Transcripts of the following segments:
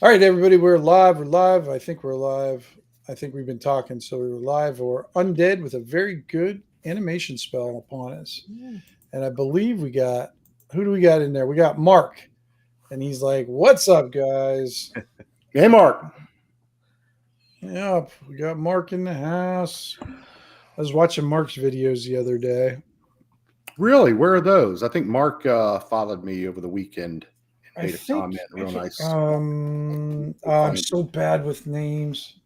All right, everybody, we're live. We're live. I think we're live. I think we've been talking, so we were live. Or undead with a very good animation spell upon us. And I believe we got, who do we got in there? We got Mark. And he's like, "What's up, guys?" Hey, Mark. Yep, we got Mark in the house. I was watching Mark's videos the other day. Really? Where are those? I think Mark followed me over the weekend and I made a think, comment. Real nice. I'm Find so bad with names.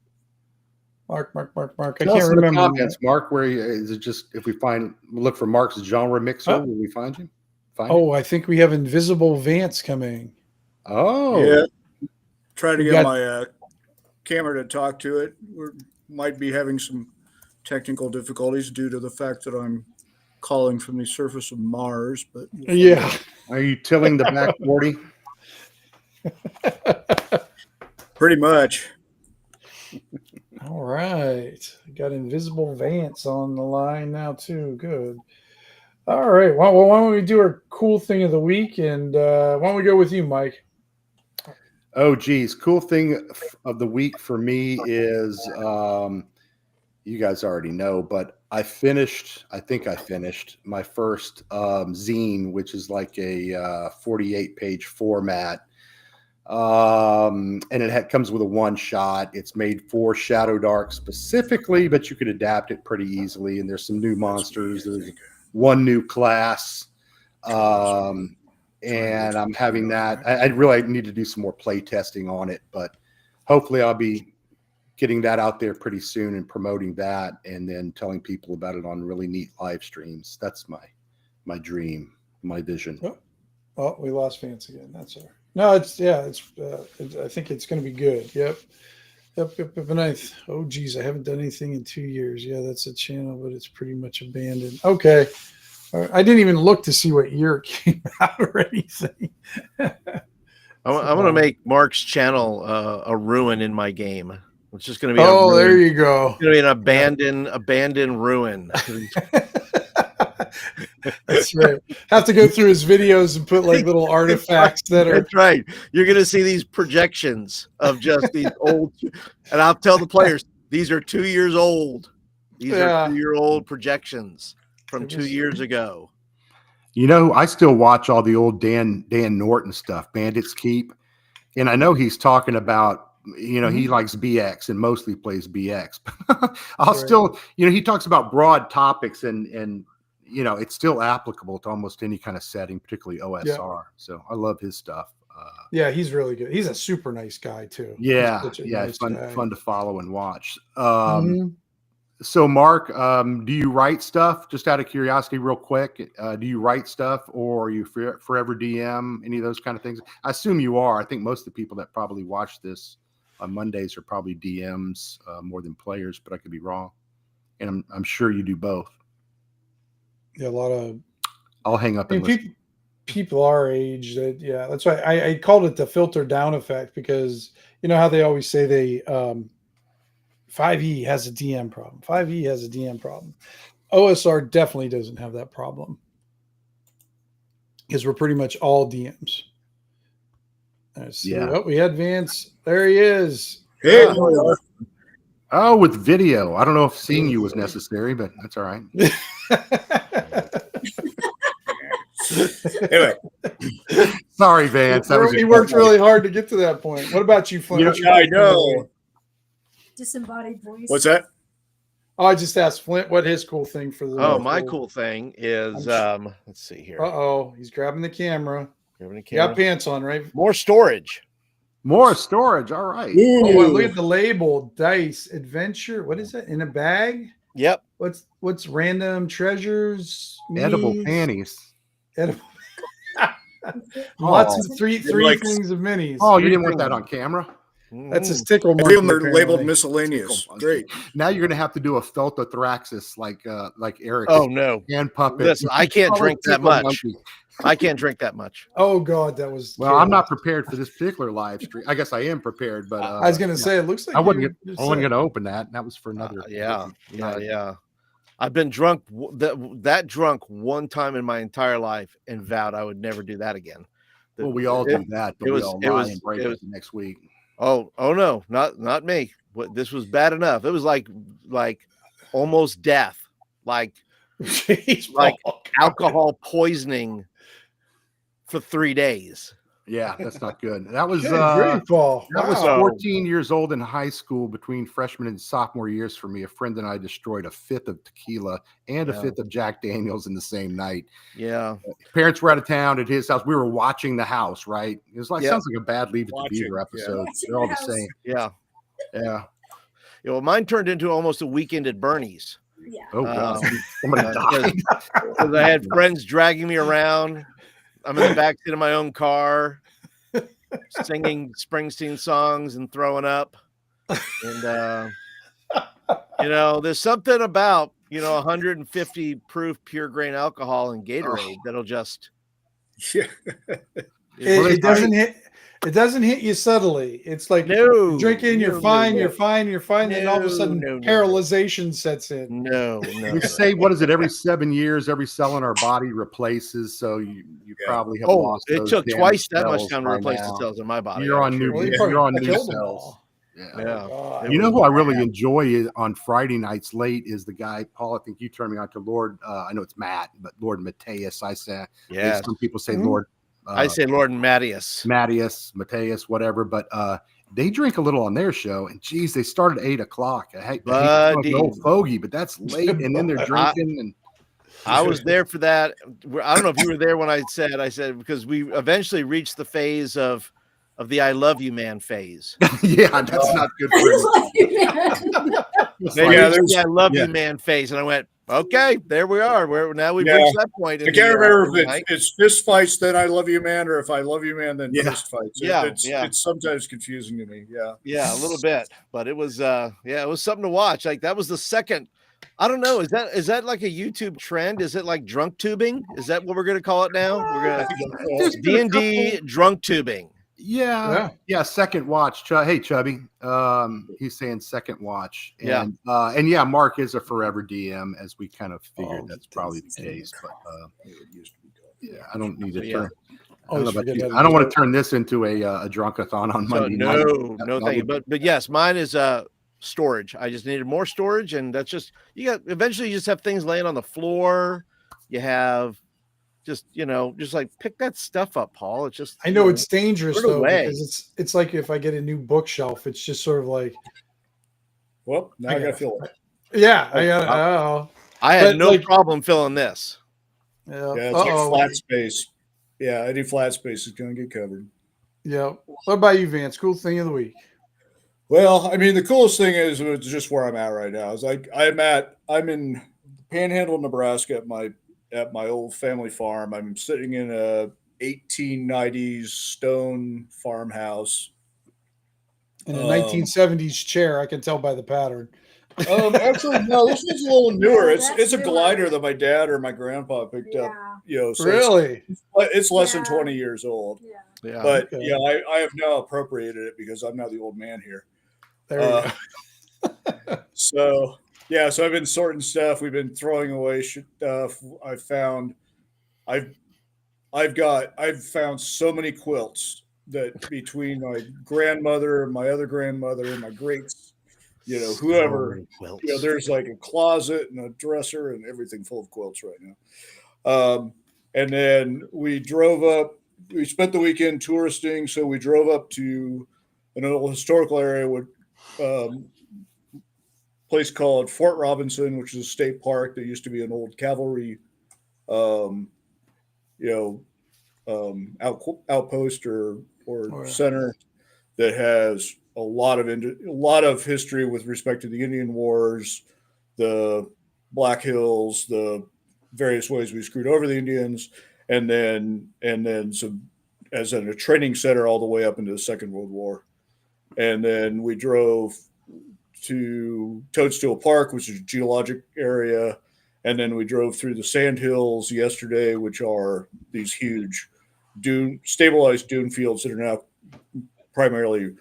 Mark. I Tell can't us in the remember them yet. comments, Mark. Is it just if we find look for Mark's genre mixer? Oh, Will we find you? Find it? oh, I think we have Invisible Vance coming. Oh, Yeah, try to We get got my camera to talk to it. We might be having some technical difficulties due to the fact that I'm calling from the surface of Mars, but we'll find yeah. out. are you tilling the back 40? Pretty much. All right. Got Invisible Vance on the line now too. Good. All right. Well, why don't we do our cool thing of the week? And why don't we go with you, Mike? Oh, geez. Cool thing of the week for me is you guys already know, but I think I finished my first zine, which is like a 48-page format. And comes with a one shot. It's made for Shadow Dark specifically, but you could adapt it pretty easily. And there's some new monsters. There's one new class. And I'm having that. I really need to do some more play testing on it, but hopefully I'll be getting that out there pretty soon and promoting that, and then telling people about it on really neat live streams. That's my dream, my vision. Oh, we lost Vance again. That's all right. No, I think it's going to be good. Yep. And oh, geez, I haven't done anything in 2 years. Yeah, that's a channel, but it's pretty much abandoned. Okay. All right. I didn't even look to see what year it came out or anything. I'm going to make Mark's channel a ruin in my game. It's just going to be Oh, there you go. It's going to be an abandoned ruin. That's right. Have to go through his videos and put like little artifacts that are. That's right. You're going to see these projections of just these old, and I'll tell the players these are 2 years old. These are 2-year-old projections from 2 years ago. You know, I still watch all the old Dan Norton stuff, Bandits Keep, and I know he's talking about. He likes BX and mostly plays BX. I'll still, he talks about broad topics and it's still applicable to almost any kind of setting, particularly OSR. Yeah. So I love his stuff. Yeah, he's really good. He's a super nice guy too. Yeah, nice it's fun to follow and watch. So Mark, do you write stuff? Just out of curiosity, real quick, do you write stuff, or are you forever DM? Any of those kind of things? I assume you are. I think most of the people that probably watch this on Mondays are probably DMs more than players, but I could be wrong. And I'm sure you do both. Yeah, a lot of. I'll hang up. People our age, that's why I called it the filter down effect, because you know how they always say they 5e has a DM problem. 5e has a DM problem. OSR definitely doesn't have that problem because we're pretty much all DMs. Yeah. Oh, we had Vance. There he is. Hey. Oh, with video. I don't know if seeing you was necessary, but that's all right. Anyway. Sorry, Vance. He worked really hard to get to that point. What about you, Flint? I know. Disembodied voice. What's that? Oh, I just asked Flint what his cool thing for the. Oh, my cool thing is let's see here. He's grabbing the camera. You got pants on, right? More storage. All right. Oh, look at the label. Dice Adventure. What is it? In a bag? Yep. What's random treasures? Edible panties. Edible. Lots of three things of minis. Oh, you didn't want that on camera? That's his tickle mark. They're labeled miscellaneous. Great. Now you're going to have to do a feltothraxis like Eric. Oh no, hand puppet. Listen, I can't drink that much. I can't drink that much. Oh God, that was. Well, I'm not prepared for this particular live stream. I guess I am prepared, but I was going to say it looks like I wasn't going to open that. That was for another. Yeah. I've been drunk that drunk one time in my entire life and vowed I would never do that again. Well, we all do that, but we all lie and break it next week. Oh no, not me. This was bad enough. It was like almost death, like Jeez, like Paul. alcohol poisoning for 3 days. Yeah, that's not good. That was Good grief, Paul. that was Wow. 14 years old in high school between freshman and sophomore years for me. A friend and I destroyed a fifth of tequila and a Yeah. fifth of Jack Daniels in the same night. Yeah. Parents were out of town at his house. We were watching the house, right? It was like Yeah. sounds like a bad Leave It to Watching, Beaver yeah. episode. Watching They're all the the house. same. Yeah. Yeah. Yeah, well, mine turned into almost a weekend at Bernie's. Yeah. Oh god, Um, somebody died. Because I had friends dragging me around. I'm in the backseat of my own car, singing Springsteen songs and throwing up. And there's something about 150 proof pure grain alcohol and Gatorade that'll just Yeah. It doesn't hit you subtly. It's like No, drinking, you're no, fine, no, you're fine, you're fine. Then all of a sudden, No. paralyzation sets in. No. We say, what is it? Every 7 years, every cell in our body replaces. So you probably have Oh, lost. it those took damaged twice that much cells time to by replace now. the cells in my body. You're I on assure new. Well, you. you probably You're on new killed them cells. all. Yeah. Yeah. God. You know who I really enjoy is on Friday nights late is the guy, Paul. I think you turned me on to Lord. I know it's Matt, but Lord Mateus. I say. Yes. Some people say Mhm. Lord. I say Lord Mattias. Mateus, whatever. But they drink a little on their show, and geez, they start at 8 o'clock. I hate to sound like Buddy. an old fogey, but that's late, and then they're drinking. And I was there for that. I don't know if you were there when I said because we eventually reached the phase of the I love you man phase. yeah, that's not good for I you. love you, man. It's They like- Yeah, reached the I love yeah. you man phase, and I went, okay, there we are. Now we've Yeah. reached that point. I can't remember if night. it's fist fights, then I love you, man, or if I love you, man, then Yeah. fist fights. Yeah, It's sometimes confusing to me. Yeah. Yeah, a little bit, but it was it was something to watch. Like that was the second. I don't know. Is that like a YouTube trend? Is it like drunk tubing? Is that what we're gonna call it now? We're gonna There's been a D&D couple- drunk tubing. Yeah. Second watch. Hey, Chubby. He's saying second watch. Yeah. And yeah, Mark is a forever DM, as we kind of figured Oh, that's probably the case. But yeah, I don't need to Yeah. turn. I Always don't know about forget you. how to I don't do want it. to turn this into a drunkathon on So Monday night. no, thank you. But yes, mine is storage. I just needed more storage, and that's just eventually you just have things laying on the floor. You have just like pick that stuff up, Paul. It's just I know it's dangerous put it though away. because it's like if I get a new bookshelf, it's just sort of like Well, now I gotta feel it. yeah, I got oh I had but, no like- problem filling this. yeah. Yeah, it's like flat space. Yeah, any flat space is gonna get covered. Yeah. What about you, Vance? Cool thing of the week. Well, I mean, the coolest thing is it's just where I'm at right now. It's like I'm in Panhandle, Nebraska at my old family farm. I'm sitting in a 1890s stone farmhouse. In a 1970s chair, I can tell by the pattern. Actually, no, this one's a little newer. Yeah, It's that's a newer. glider that my dad or my grandpa picked up. Yeah. So Really? it's less than Yeah. 20 years old. Yeah. Yeah. But okay. I have now appropriated it because I'm now the old man here. There we go. So I've been sorting stuff. We've been throwing away stuff. I've found so many quilts that between my grandmother, my other grandmother, and my greats, whoever, there's like a closet and a dresser and everything full of quilts right now. And then we drove up. We spent the weekend touristing, so we drove up to an old historical area with place called Fort Robinson, which is a state park that used to be an old cavalry, outpost or yeah. center that has a lot of history with respect to the Indian Wars, the Black Hills, the various ways we screwed over the Indians, and then some as in a training center all the way up into the Second World War. And then we drove to Toadstool Park, which is a geologic area. And then we drove through the Sand Hills yesterday, which are these huge stabilized dune fields that are now primarily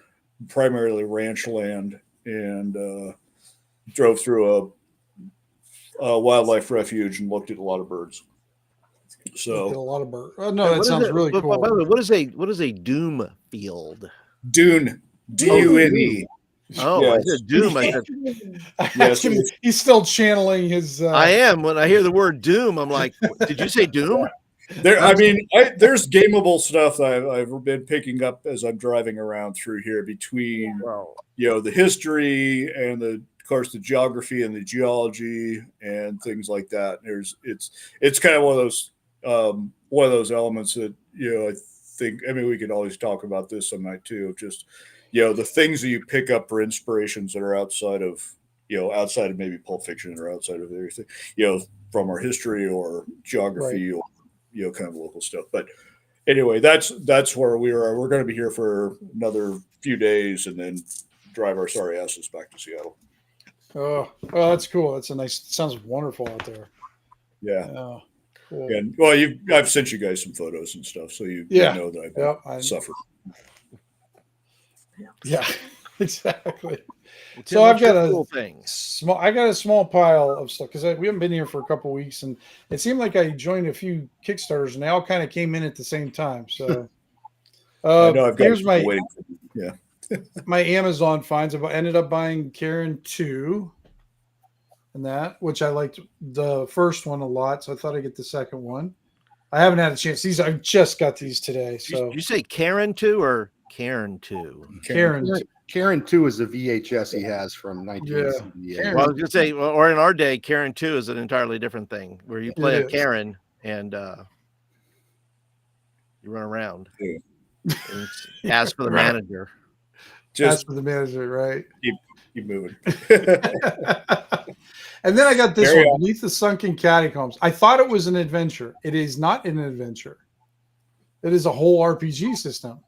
ranch land, and drove through a wildlife refuge and looked at a lot of birds. Looked at a So lot of birds. Oh, no, that sounds really cool. By the way, what is a doom field? dune Dune. Oh, I Yes. said Doom. I said Yes, He's still channeling his. I am. When I hear the word Doom, I'm like, did you say Doom? There's gameable stuff that I've been picking up as I'm driving around through here between Well, the history and of course the geography and the geology and things like that. It's kind of one of those elements that I think. I mean, we could always talk about this some night too. Of just the things that you pick up for inspirations that are outside of maybe Pulp Fiction or outside of everything from our history or geography or kind of local stuff. But anyway, that's where we are. We're going to be here for another few days and then drive our sorry asses back to Seattle. Oh, that's cool. That's sounds wonderful out there. Yeah. Cool. And I've sent you guys some photos and stuff, so you know that I suffer. Yeah, exactly. Tim, So I've what's your got cool thing. I got a small pile of stuff because we haven't been here for a couple of weeks, and it seemed like I joined a few Kickstarters, and they all kind of came in at the same time. So I know I've got here's my waiting for you. Yeah. my Amazon finds. I ended up buying Karen 2 and that, which I liked the first one a lot, so I thought I'd get the second one. I haven't had a chance. I just got these today. So Did you say Karen 2 or Karen 2? Karen 2 is a VHS he has from 1978. Karen. Well, I was going to say, or in our day, Karen 2 is an entirely different thing where you play a Karen and you run around. Yeah. And ask for the manager. Just for the manager, right? Keep moving. And then I got this one, Beneath the Sunken Catacombs. I thought it was an adventure. It is not an adventure. It is a whole RPG system.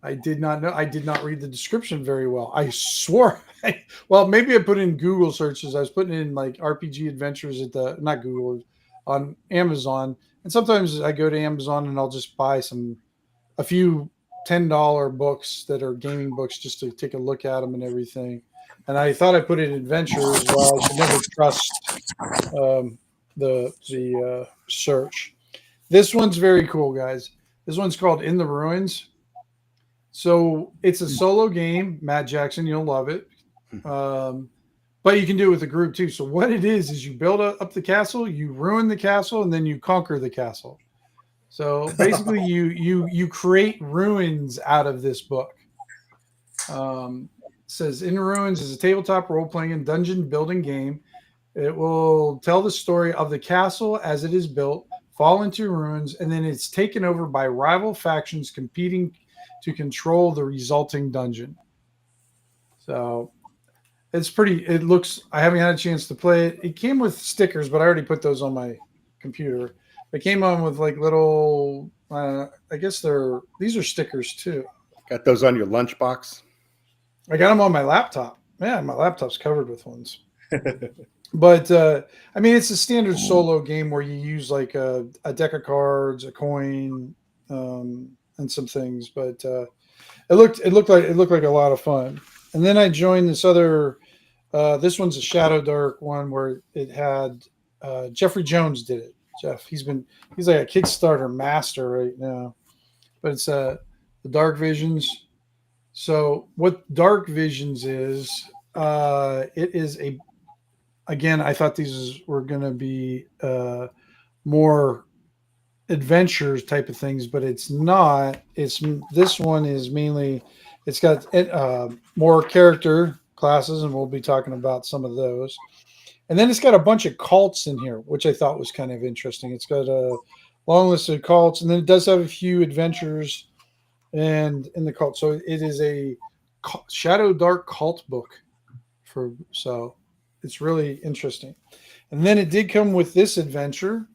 I did not know. I did not read the description very well. I swore. Well, maybe I put in Google searches. I was putting in like RPG adventures at not Google, on Amazon. And sometimes I go to Amazon and I'll just buy a few $10 books that are gaming books just to take a look at them and everything. And I thought I put in adventures. Well, I should never trust the search. This one's very cool, guys. This one's called In the Ruins. So it's a solo game. Matt Jackson, you'll love it. But you can do it with a group too. So what it is you build up the castle, you ruin the castle, and then you conquer the castle. So basically, you create ruins out of this book. Says In Ruins is a tabletop role-playing and dungeon building game. It will tell the story of the castle as it is built, fall into ruins, and then it's taken over by rival factions competing to control the resulting dungeon. So it's pretty. It looks. I haven't had a chance to play it. It came with stickers, but I already put those on my computer. It came on with like little. I guess these are stickers too. Got those on your lunchbox? I got them on my laptop. Man, my laptop's covered with ones. But I mean, it's a standard solo game where you use like a deck of cards, a coin, and some things. But it looked like a lot of fun. And then I joined this other. This one's a Shadow Dark one where it had Jeffrey Jones did it. Jeff, he's like a Kickstarter master right now. But it's the Dark Visions. So what Dark Visions is, it is again, I thought these were going to be more adventures type of things, but it's not. This one is mainly, it's got more character classes, and we'll be talking about some of those. And then it's got a bunch of cults in here, which I thought was kind of interesting. It's got a long list of cults, and then it does have a few adventures and in the cult. So it is a Shadow Dark cult book. So it's really interesting. And then it did come with this adventure,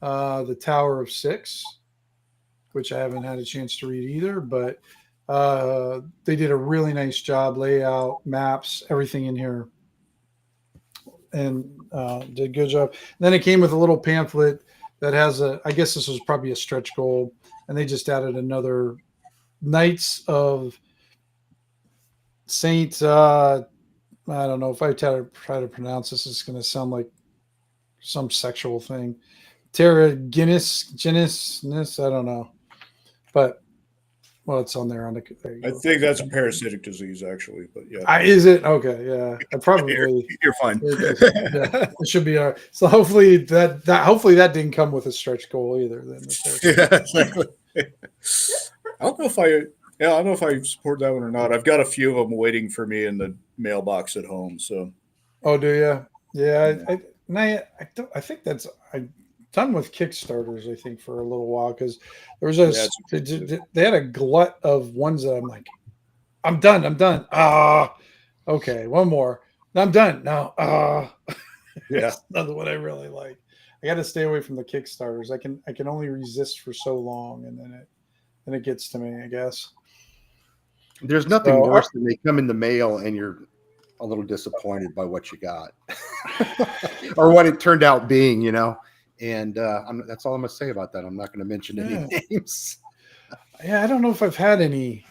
The Tower of Six, which I haven't had a chance to read either, but they did a really nice job, layout, maps, everything in here, and did a good job. And then it came with a little pamphlet that has I guess this was probably a stretch goal, and they just added another Knights of Saint, I don't know if I try to pronounce this, it's going to sound like some sexual thing. Terra Guinness, I don't know. But Well, it's on there. There you I go. think that's a parasitic disease, actually. But yeah, Is it? Okay. Yeah. I probably. you're fine. Yeah. It should be. So hopefully that didn't come with a stretch goal either. Then Yeah, exactly. I don't know if I support that one or not. I've got a few of them waiting for me in the mailbox at home. So Oh, do you? Yeah. I think that's I'm done with Kickstarters. I think for a little while because there was yeah, they had a glut of ones that I'm like, I'm done. I'm done. Ah, okay, one more. I'm done. No. yeah. It's another one I really like. I got to stay away from the Kickstarters. I can only resist for so long, and then it gets to me, I guess. There's nothing So, worse than they come in the mail and you're a little disappointed by what you got or what it turned out being, you know. And that's all I'm going to say about that. I'm not going to mention any names. Yeah, I don't know if I've had any.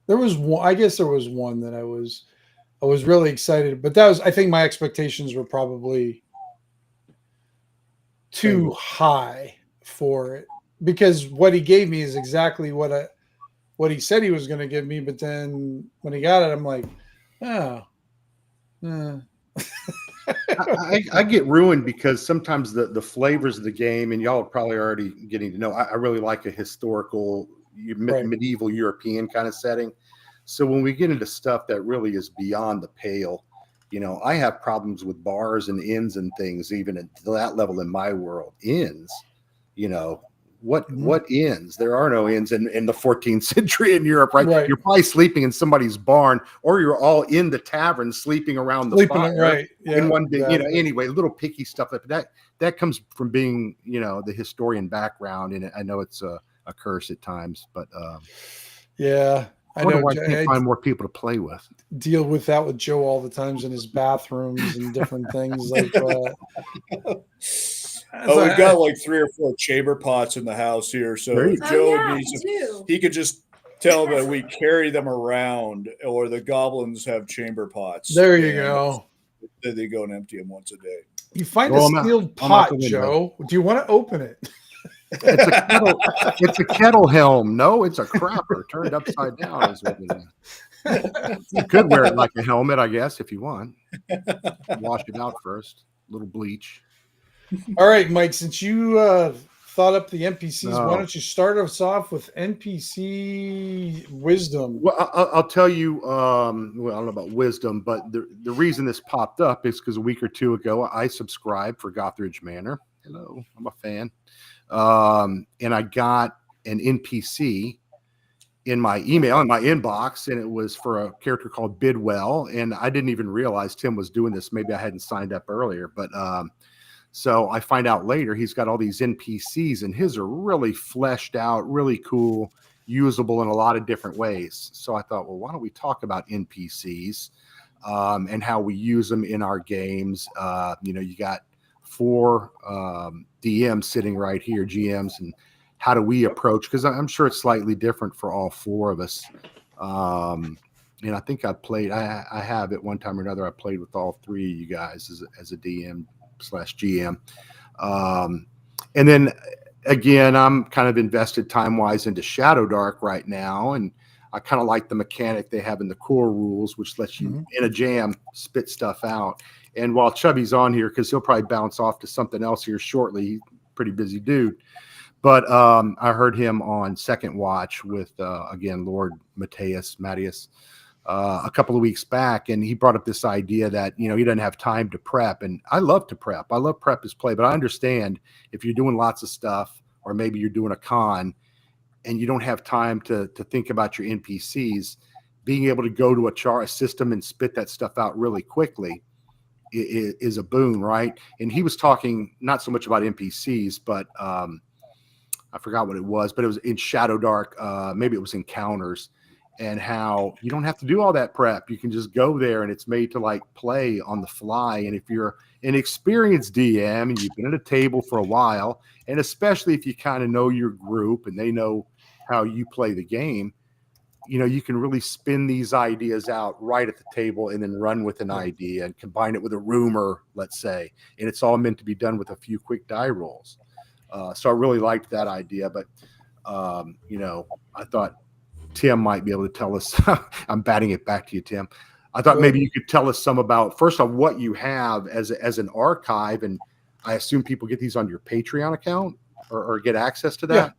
There was one. I guess there was one that I was really excited, but I think my expectations were probably too high for it because what he gave me is exactly what he said he was going to give me. But then when he got it, I'm like, oh. I get ruined because sometimes the flavors of the game, and y'all are probably already getting to know, I really like a historical medieval European kind of setting. So when we get into stuff that really is beyond the pale, you know, I have problems with bars and inns and things, even at that level in my world. Inns, you know, what inns? There are no inns in the 14th century in Europe, right? You're probably sleeping in somebody's barn, or you're all in the tavern sleeping around the fire. Right. Yeah, in one day, exactly. You know, anyway, little picky stuff like that comes from being, you know, the historian background, and I know it's a curse at times, but yeah. I wonder why I can't find more people to play with. Deal with that with Joe all the times in his bathrooms and different things like that. We've got like 3 or 4 chamber pots in the house here. So Joe he could just tell that we carry them around, or the goblins have chamber pots. There you go. They go and empty them once a day. You find a sealed pot, Joe. Do you want to open it? It's a kettle helm. No, it's a crapper turned upside down. Is what it is. You could wear it like a helmet, I guess, if you want. Wash it out first. A little bleach. All right, Mike, since you thought up the NPCs, why don't you start us off with NPC wisdom? Well, I'll tell you, well, I don't know about wisdom, but the reason this popped up is because a week or two ago, I subscribed for Gothridge Manor. Hello, I'm a fan. And I got an NPC in my email, in my inbox, and it was for a character called Bidwell. And I didn't even realize Tim was doing this. Maybe I hadn't signed up earlier, but so I find out later he's got all these NPCs, and his are really fleshed out, really cool, usable in a lot of different ways. So I thought, well, why don't we talk about NPCs and how we use them in our games? You know, you got 4 DMs sitting right here, GMs, and how do we approach? Because I'm sure it's slightly different for all 4 of us. And I think I have at one time or another, I played with all 3 of you guys as a DM/GM. And then again, I'm kind of invested time-wise into Shadow Dark right now, and I kind of like the mechanic they have in the core rules, which lets you in a jam spit stuff out. And while Chubby's on here, because he'll probably bounce off to something else here shortly, he's a pretty busy dude. But I heard him on Second Watch with, again, Lord Matthias, a couple of weeks back, and he brought up this idea that, you know, he doesn't have time to prep. And I love to prep. I love prep as play, but I understand if you're doing lots of stuff, or maybe you're doing a con, and you don't have time to think about your NPCs, being able to go to a system and spit that stuff out really quickly is a boon, right? And he was talking not so much about NPCs, but I forgot what it was, but it was in Shadow Dark. Maybe it was Encounters, and how you don't have to do all that prep. You can just go there, and it's made to like play on the fly. And if you're an experienced DM and you've been at a table for a while, and especially if you kind of know your group and they know how you play the game, you know, you can really spin these ideas out right at the table and then run with an idea and combine it with a rumor, let's say, and it's all meant to be done with a few quick die rolls. So I really liked that idea, but you know, I thought Tim might be able to tell us. I'm batting it back to you, Tim. I thought maybe you could tell us some about, first off, what you have as an archive, and I assume people get these on your Patreon account or get access to that.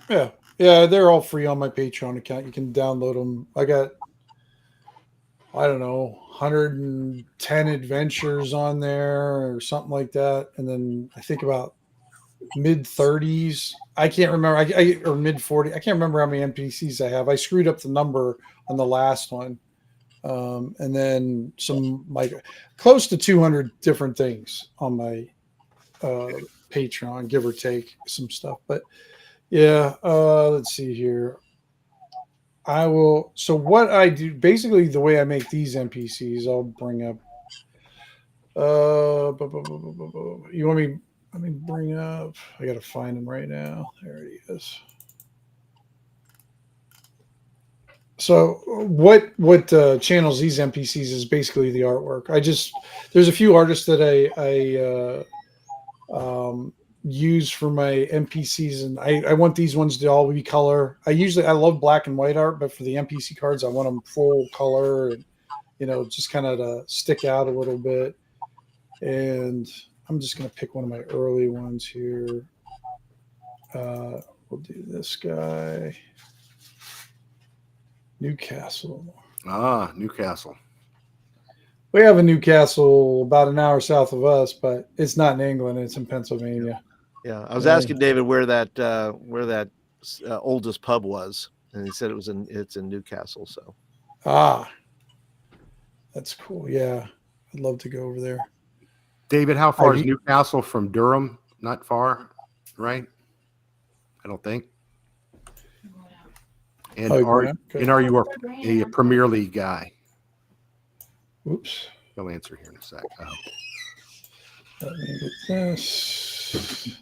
Yeah. They're all free on my Patreon account. You can download them. I got, I don't know, 110 adventures on there or something like that, and then I think about mid 30s. I can't remember. Or mid 40. I can't remember how many NPCs I have. I screwed up the number on the last one. And then some like close to 200 different things on my Patreon, give or take some stuff. But yeah, let's see here. I will. So what I do, basically, the way I make these NPCs, I'll bring up. You want me? Let me bring up. I gotta find him right now. There he is. So what channels these NPCs is basically the artwork. There's a few artists that I use for my NPCs, and I want these ones to all be color. I love black and white art, but for the NPC cards, I want them full color and just kind of to stick out a little bit. And I'm just going to pick one of my early ones here. We'll do this guy. Newcastle. Newcastle. We have a Newcastle about an hour south of us, but it's not in England. It's in Pennsylvania. Yeah, I was asking David where that oldest pub was, and he said it's in Newcastle. So. That's cool. Yeah, I'd love to go over there. David, how far is Newcastle from Durham? Not far, right? I don't think. And are you a Premier League guy? Oops. He'll answer here in a sec. Let me get this.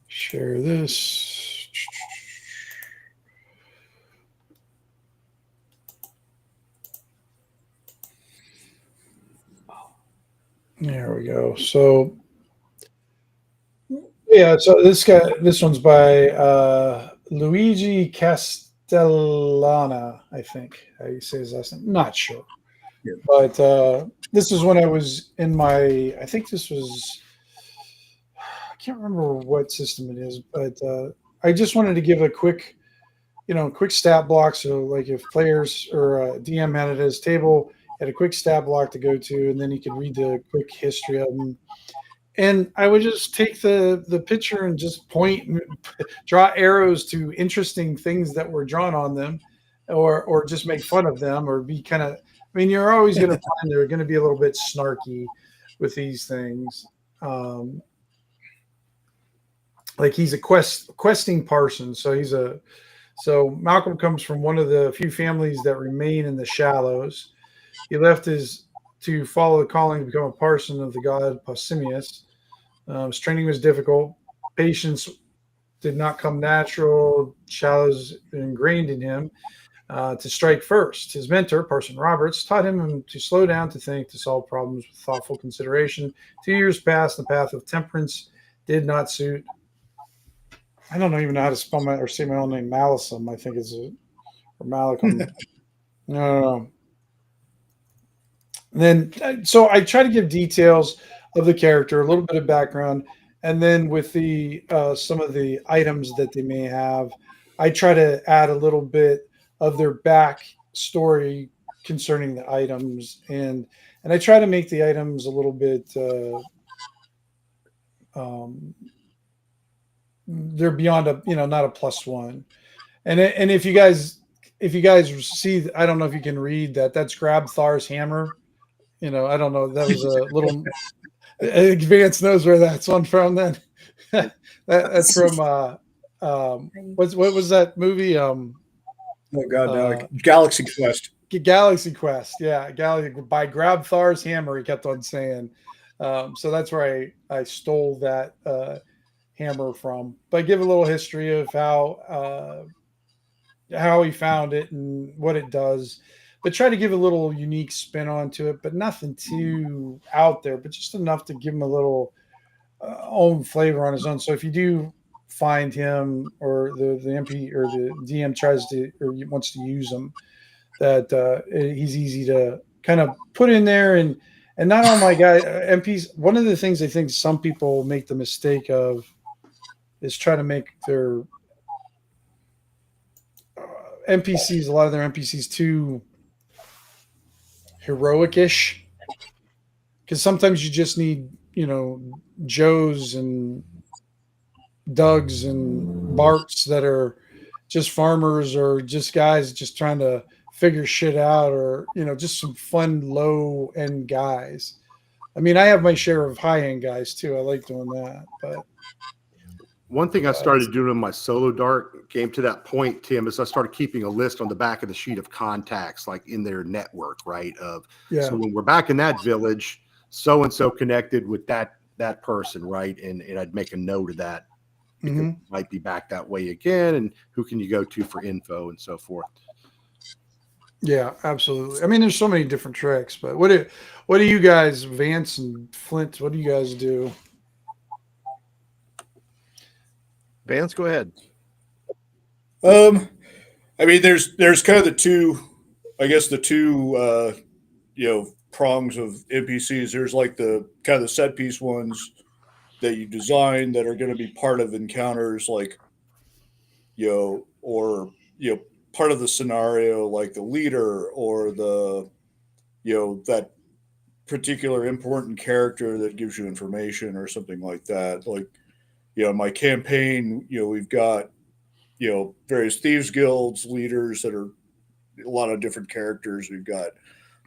Share this. There we go. So, yeah. So this one's by Luigi Castellana, I think. How you say his last name? Not sure. Yeah. But this is when I was in I think this was, I can't remember what system it is, but I just wanted to give a quick stat block. So like if players or DM had it at his table, had a quick stat block to go to, and then he could read the quick history of them. And I would just take the picture and just point and draw arrows to interesting things that were drawn on them, or just make fun of them, or be kind of. I mean, you're always going to find they're going to be a little bit snarky with these things. Like he's a questing parson, so Malcolm comes from one of the few families that remain in the Shallows. He left to follow the calling to become a parson of the god Pausanias. His training was difficult. Patience did not come natural. Shallows ingrained in him to strike first. His mentor, Parson Roberts, taught him to slow down, to think, to solve problems with thoughtful consideration. 2 years passed. The path of temperance did not suit. I don't even know how to spell or say my own name. Malcolm, I think or Malcolm. No. And then, so I try to give details of the character, a little bit of background, and then with the some of the items that they may have, I try to add a little bit of their back story concerning the items, and I try to make the items a little bit they're beyond not a +1, and if you guys see, I don't know if you can read that's Grabthar's hammer. I don't know. That was a little Advance knows where that's one from. Then that's from what was that movie? Oh God, no, Galaxy Quest. Galaxy Quest, yeah, by Grabthar's hammer. He kept on saying. So that's where I stole that hammer from. But I give a little history of how he found it and what it does. But try to give a little unique spin onto it, but nothing too out there, but just enough to give him a little own flavor on his own. So if you do find him, or the MP or the DM tries to or wants to use him, that he's easy to kind of put in there. And not all my guy MPs. One of the things I think some people make the mistake of is try to make their NPCs, a lot of their NPCs, too heroic-ish, because sometimes you just need, Joes and Dougs and Barts that are just farmers, or just guys just trying to figure shit out, or just some fun low end guys. I mean, I have my share of high end guys too. I like doing that, but one thing I started doing in my solo dark came to that point, Tim, is I started keeping a list on the back of the sheet of contacts, like in their network, right? So when we're back in that village, so and so connected with that person, right? And I'd make a note of that, because it might be back that way again, and who can you go to for info and so forth. Yeah, absolutely. I mean, there's so many different tricks, but what do you guys, Vance and Flint, what do you guys do? Vance, go ahead. I mean, there's kind of the two prongs of NPCs. There's like the kind of the set piece ones that you design that are going to be part of encounters, like, or part of the scenario, like the leader, or the that particular important character that gives you information or something like that. Like, my campaign, we've got various thieves guilds leaders that are a lot of different characters. We've got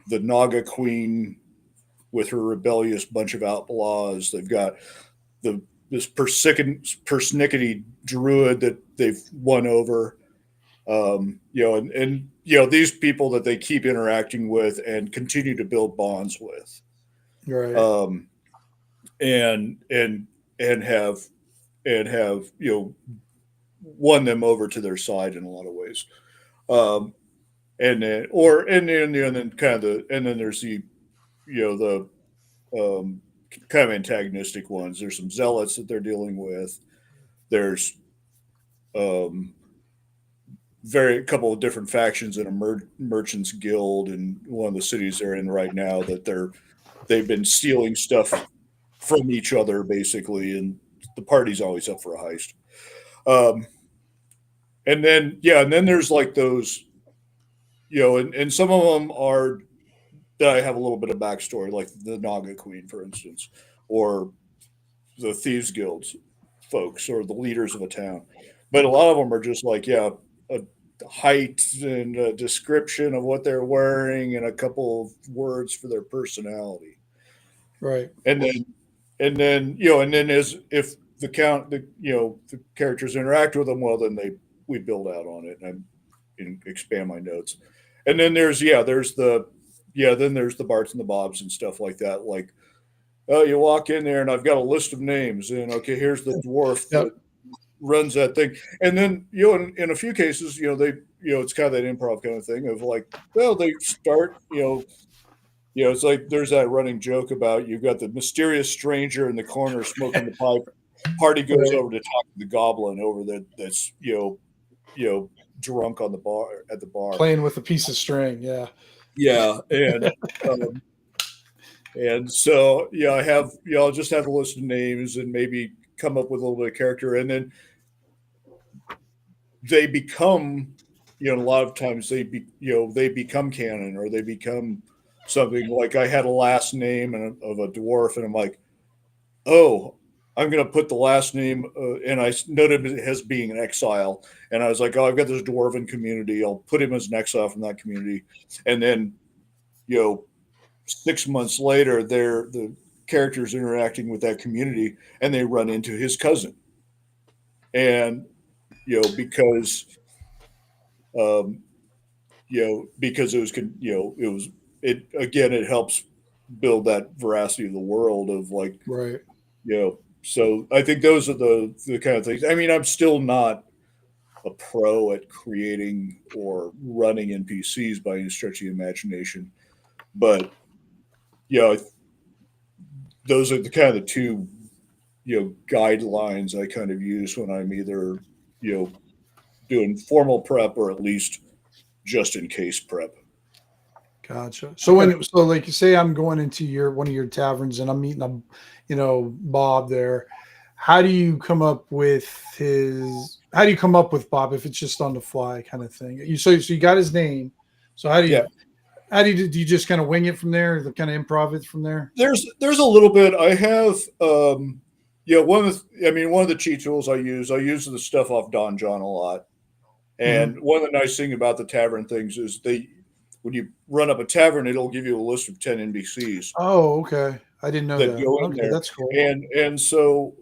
the Naga Queen with her rebellious bunch of outlaws. They've got this persnickety druid that they've won over. These people that they keep interacting with and continue to build bonds with. Right. And have won them over to their side in a lot of ways. And then there's the kind of antagonistic ones. There's some zealots that they're dealing with. There's a couple of different factions in a merchants guild in one of the cities they're in right now, that they've been stealing stuff from each other basically, and the party's always up for a heist. And then there's like those, and some of them are that I have a little bit of backstory, like the Naga Queen, for instance, or the Thieves Guilds folks, or the leaders of a town. But a lot of them are just like, a height and a description of what they're wearing and a couple of words for their personality. Right. And then as if the characters interact with them well, then we build out on it and expand my notes. And then there's the Barts and the Bobs and stuff like that. Like, oh, you walk in there and I've got a list of names, and okay, here's the dwarf that runs that thing. And then, in a few cases, it's kind of that improv kind of thing of like, well, they start, it's like there's that running joke about you've got the mysterious stranger in the corner smoking the pipe. Party goes over to talk to the goblin over that's drunk on at the bar, playing with a piece of string. Yeah. And so I have I'll just have a list of names and maybe come up with a little bit of character, and then they become a lot of times they become canon, or they become something. Like, I had a last name of a dwarf, and I'm like, oh, I'm going to put the last name, and I noted it as being an exile. And I was like, oh, I've got this dwarven community. I'll put him as an exile from that community. And then, 6 months later, the characters interacting with that community, and they run into his cousin. And, because it helps build that veracity of the world of like, right. So I think those are the kind of things. I mean, I'm still not a pro at creating or running NPCs by any stretch of the imagination, but those are the kind of the two guidelines I kind of use when I'm either doing formal prep or at least just in case prep. Gotcha. So like you say, I'm going into one of your taverns and I'm meeting Bob there. How do you come up with Bob if it's just on the fly kind of thing? So you got his name. So how do you just kind of wing it from there? Kind of improv it from there? There's a little bit. I have one of the cheat tools I use the stuff off Don John a lot. And one of the nice thing about the tavern things is when you run up a tavern, it'll give you a list of 10 NPCs. Oh, okay. I didn't know that. Go in okay, there. That's cool. And so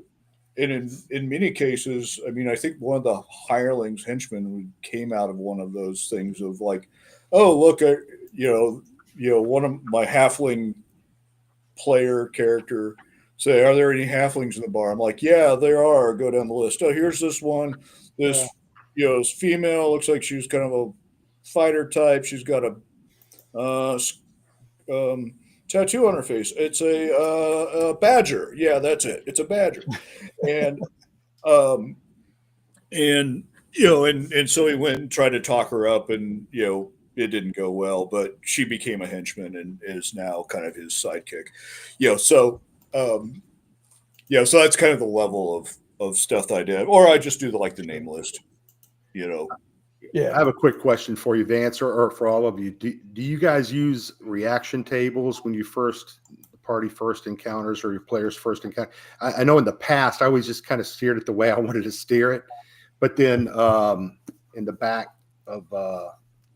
in many cases, I mean, I think one of the hirelings henchmen came out of one of those things of like, oh, look, one of my halfling player character say, are there any halflings in the bar? I'm like, yeah, there are. Go down the list. Oh, here's this one. This is female. Looks like she's kind of a fighter type. She's got a tattoo on her face. It's a badger. Yeah, that's it. It's a badger. And so he went and tried to talk her up, and it didn't go well, but she became a henchman and is now kind of his sidekick. So that's kind of the level of stuff that I did, or I just do the name list. I have a quick question for you, Vance, or for all of you. Do you guys use reaction tables when the party first encounters or your players first encounter? I know in the past I always just kind of steered it the way I wanted to steer it, but then in the back of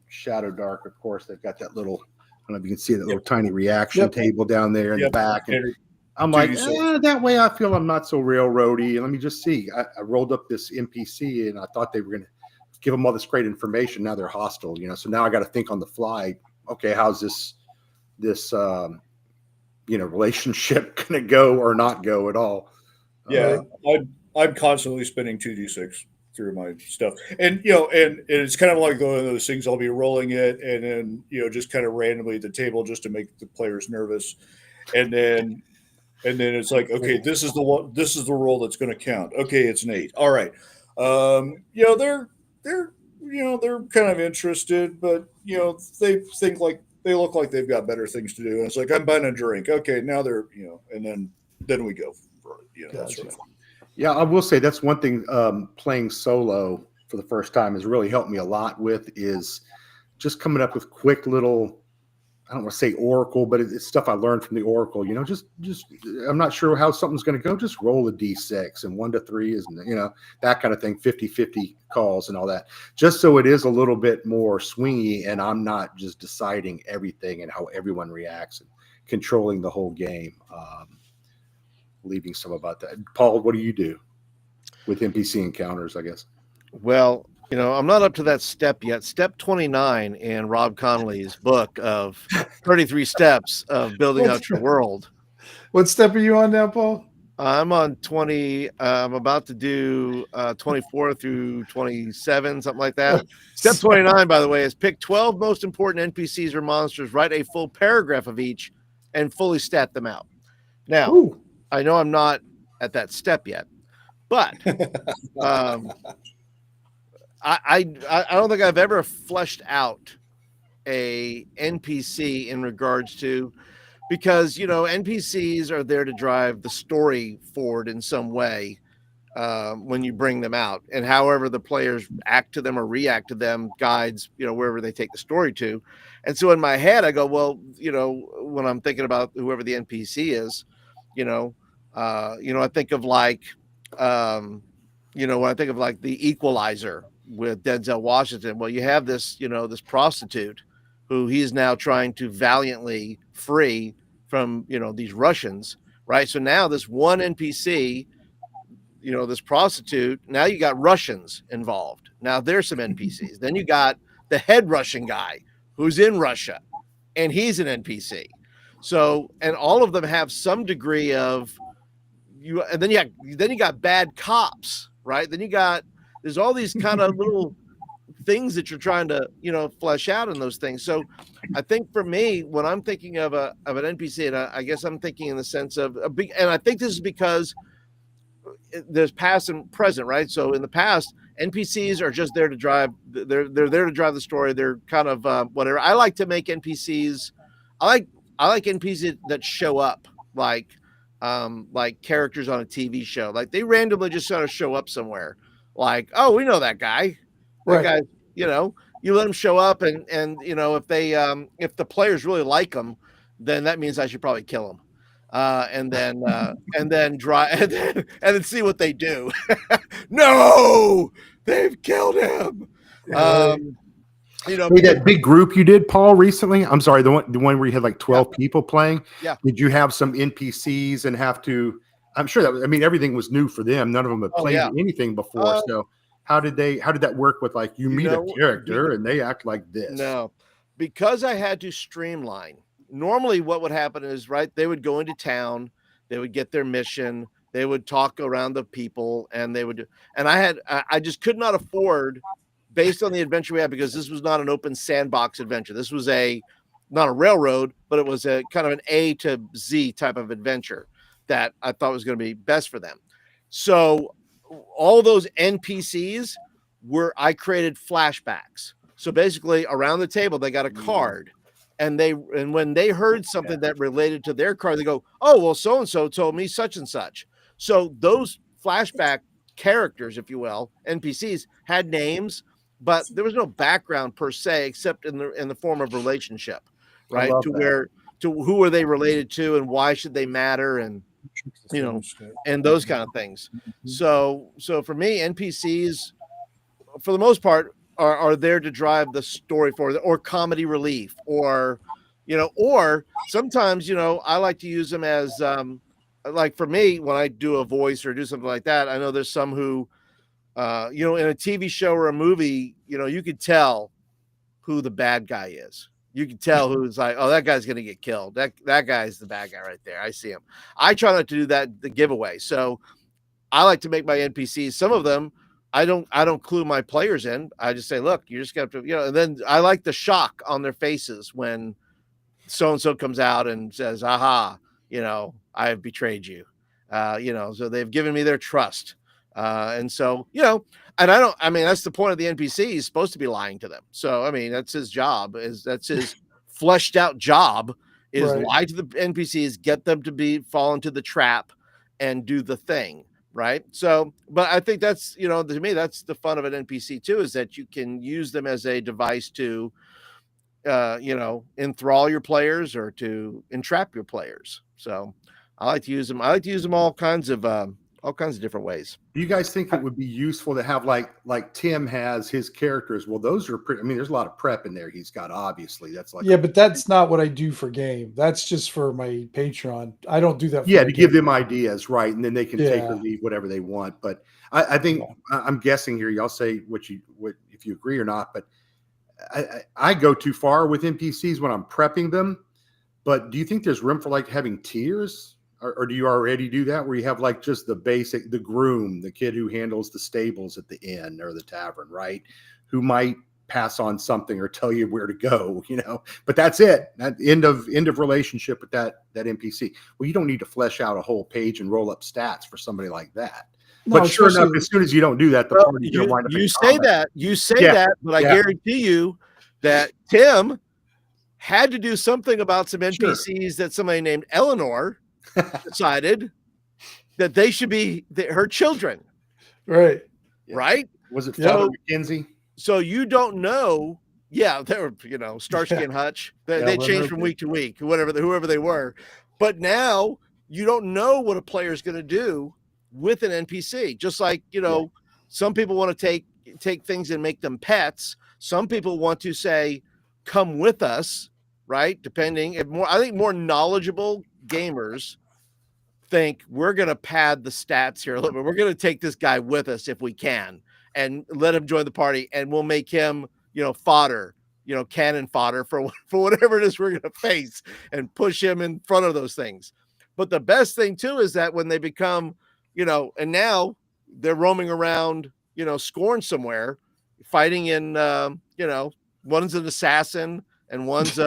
Shadow Dark, of course, they've got that little, I don't know if you can see that little tiny reaction table down there in the back. And I'm like, that way I feel I'm not so railroady. And let me just see. I rolled up this NPC and I thought they were going to give them all this great information. Now they're hostile, so now I got to think on the fly. Okay, how's this relationship going to go or not go at all? I'm constantly spinning 2d6 through my stuff, and it's kind of like one of those things. I'll be rolling it, and then just kind of randomly at the table just to make the players nervous, and then it's like, okay, this is the roll that's going to count. Okay, it's an 8. All right, they're kind of interested, but they think they look like they've got better things to do. And it's like, I'm buying a drink. Okay, now they're and then we go for that sort of thing. Yeah, I will say that's one thing playing solo for the first time has really helped me a lot with is just coming up with quick little, I don't want to say oracle, but it's stuff I learned from the oracle. Just I'm not sure how something's going to go. Just roll a d6 and 1 to 3 is, that kind of thing, 50-50 calls and all that. Just so it is a little bit more swingy and I'm not just deciding everything and how everyone reacts and controlling the whole game. Leaving some about that. Paul, what do you do with NPC encounters, I guess? Well, I'm not up to that step yet. Step 29 in Rob Connolly's book of 33 steps of building out your world. What step are you on now, Paul? I'm on 20. I'm about to do 24 through 27, something like that. Step 29, by the way, is pick 12 most important NPCs or monsters, write a full paragraph of each, and fully stat them out. Now, I know I'm not at that step yet, but I don't think I've ever fleshed out a NPC in regards to, because NPCs are there to drive the story forward in some way when you bring them out, and however the players act to them or react to them guides wherever they take the story to. And so in my head I go, well, when I'm thinking about whoever the NPC is, I think of when I think of the Equalizer with Denzel Washington. Well, you have this this prostitute who he's now trying to valiantly free from these Russians, right? So now this one NPC, this prostitute, now you got Russians involved. Now there's some NPCs. Then you got the head Russian guy who's in Russia, and he's an NPC. So, and all of them have some degree of and then you got bad cops, right? Then there's all these kind of little things that you're trying to flesh out in those things. So I think for me, when I'm thinking of an NPC, and I guess I'm thinking in the sense of and I think this is because there's past and present, right? So in the past, NPCs are just there to drive. They're there to drive the story. They're kind of whatever. I like to make NPCs. I like NPCs that show up like characters on a TV show. Like they randomly just sort of show up somewhere. Like, oh, we know that guy. That Right. guy, you know, you let him show up, and you know, if the players really like him, then that means I should probably kill him. And then try and then see what they do. No, they've killed him. You know, Hey, that big group you did, Paul, recently. I'm sorry, the one where you had like 12 people playing. Yeah. Did you have some NPCs and have to? I'm sure that. I mean, everything was new for them. None of them had played anything before. So how did that work with like you meet a character and they act like this? No, because I had to streamline. Normally what would happen is, right, they would go into town, they would get their mission, they would talk around the people, and I just could not afford, based on the adventure we had, because this was not an open sandbox adventure. This was not a railroad, but it was a kind of an A to Z type of adventure that I thought was going to be best for them. So all those NPCs I created flashbacks. So basically around the table, they got a card, and when they heard something that related to their card, they go, oh, well, so-and-so told me such and such. So those flashback characters, if you will, NPCs, had names, but there was no background per se, except in the form of relationship, right? To who are they related to, and why should they matter, and you know, and those kind of things. So for me, NPCs, for the most part, are there to drive the story forward, or comedy relief, or sometimes, I like to use them as like for me, when I do a voice or do something like that, I know there's some who, in a TV show or a movie, you could tell who the bad guy is. You can tell who's like, oh, that guy's going to get killed. That guy's the bad guy right there. I see him. I try not to do the giveaway. So I like to make my NPCs, some of them, I don't clue my players in. I just say, look, you just got to, and then I like the shock on their faces when so-and-so comes out and says, aha, I have betrayed you. So they've given me their trust. And so, and that's the point of the NPC. He's supposed to be lying to them. So, that's his job, that's his fleshed out job, is lie to the NPCs, get them to fall into the trap and do the thing. Right. So, but I think that's, to me, that's the fun of an NPC too, is that you can use them as a device to, enthrall your players or to entrap your players. So I like to use them. I like to use them all kinds of different ways. Do you guys think it would be useful to have like Tim has his characters? Well, those are pretty. There's a lot of prep in there. He's got, obviously, that's like, but that's not what I do for game. That's just for my Patreon. I don't do that. To give them ideas, right, and then they can take or leave whatever they want. But I think I'm guessing here. Y'all say what if you agree or not. But I go too far with NPCs when I'm prepping them. But do you think there's room for like having tiers? Or do you already do that where you have like just the basic, the groom, the kid who handles the stables at the inn or the tavern, right? Who might pass on something or tell you where to go, but that's it. That end of relationship with that NPC. Well, you don't need to flesh out a whole page and roll up stats for somebody like that. No, but sure enough, as soon as you don't do that, the party's going to wind up. You say that, but I guarantee you that Tim had to do something about some NPCs that somebody named Eleanor decided that they should be her children. Right. Right. Was it Father McKenzie? So you don't know. Yeah, they were, Starsky and Hutch. They changed from week to week, whoever they were. But now you don't know what a player is going to do with an NPC. Just like, some people want to take things and make them pets. Some people want to say, come with us, right? Depending. I think more knowledgeable gamers think we're going to pad the stats here a little bit. We're going to take this guy with us if we can and let him join the party, and we'll make him, fodder, cannon fodder for whatever it is we're going to face, and push him in front of those things. But the best thing too is that when they become, and now they're roaming around, Scorn somewhere, fighting in, one's an assassin and one's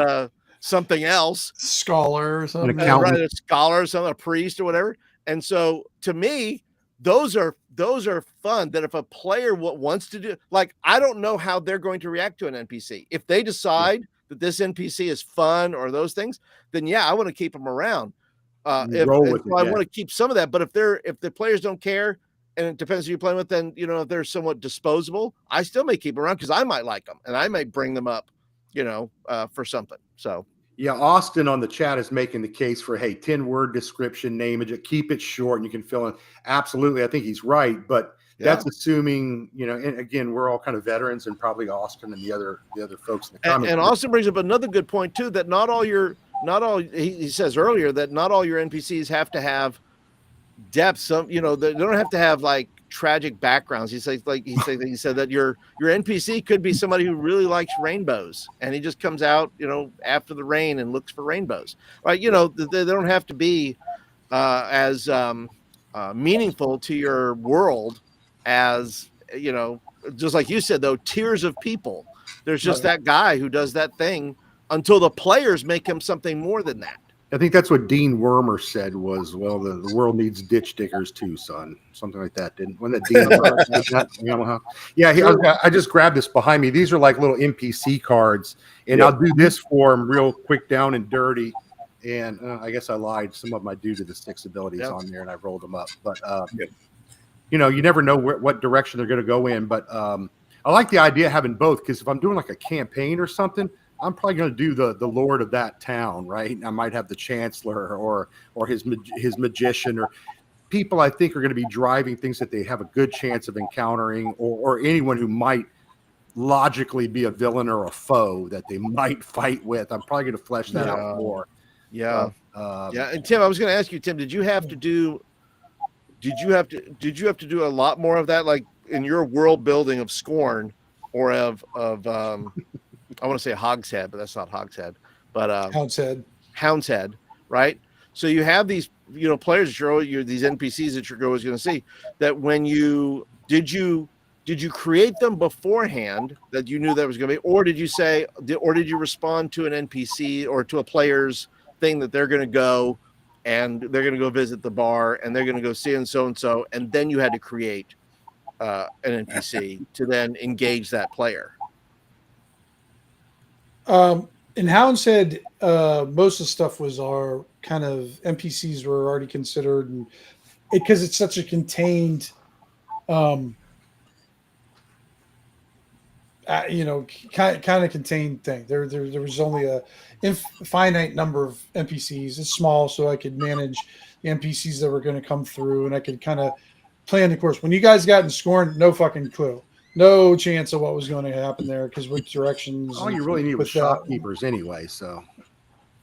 something else, scholar or something, right? A scholar or something, a priest or whatever. And so to me, those are fun. That if a player wants to do, like, I don't know how they're going to react to an NPC. If they decide that this NPC is fun or those things, then yeah, I want to keep them around. I want to keep some of that. But if the players don't care, and it depends who you're playing with, then if they're somewhat disposable, I still may keep them around because I might like them and I might bring them up, for something. So. Yeah, Austin on the chat is making the case for, hey, 10-word description, name it, keep it short, and you can fill in. Absolutely, I think he's right, but that's assuming, and again, we're all kind of veterans, and probably Austin and the other folks in the comments. And Austin brings up another good point too, that he says earlier that not all your NPCs have to have depth. Some, they don't have to have like tragic backgrounds. He said that your NPC could be somebody who really likes rainbows, and he just comes out after the rain and looks for rainbows, right? They don't have to be as meaningful to your world as just like you said, though, tiers of people. There's just that guy who does that thing until the players make him something more than that. I think that's what Dean Wormer said was, well, the world needs ditch diggers too, son. Something like that. When that Dean Wormer, yeah, I just grabbed this behind me. These are like little NPC cards, and I'll do this for them real quick, down and dirty. And I guess I lied. Some of them I do to the 6 abilities on there, and I rolled them up. But you never know what direction they're going to go in. But I like the idea of having both, because if I'm doing like a campaign or something, I'm probably going to do the lord of that town, right? I might have the chancellor or his magician, or people I think are going to be driving things that they have a good chance of encountering, or anyone who might logically be a villain or a foe that they might fight with. I'm probably going to flesh that out more. Yeah. And Tim, I was going to ask you, Tim, did you have to do a lot more of that, like in your world building of Scorn, or of I want to say Hogshead, but that's not Hogshead, but Houndshead, right? So you have these, players that these NPCs that your girl is going to see. That when did you create them beforehand that you knew that was going to be, or did you respond to an NPC or to a player's thing that they're going to go and they're going to go visit the bar and they're going to go see and so, and then you had to create an NPC to then engage that player? In Houndshead, most of the stuff was our kind of NPCs were already considered, and because it's such a contained, kind of contained thing. There was only a finite number of NPCs. It's small, so I could manage the NPCs that were going to come through, and I could kind of plan the course. When you guys got in Scorn, no fucking clue. No chance of what was going to happen there, because which directions. All you really need was shopkeepers anyway. So,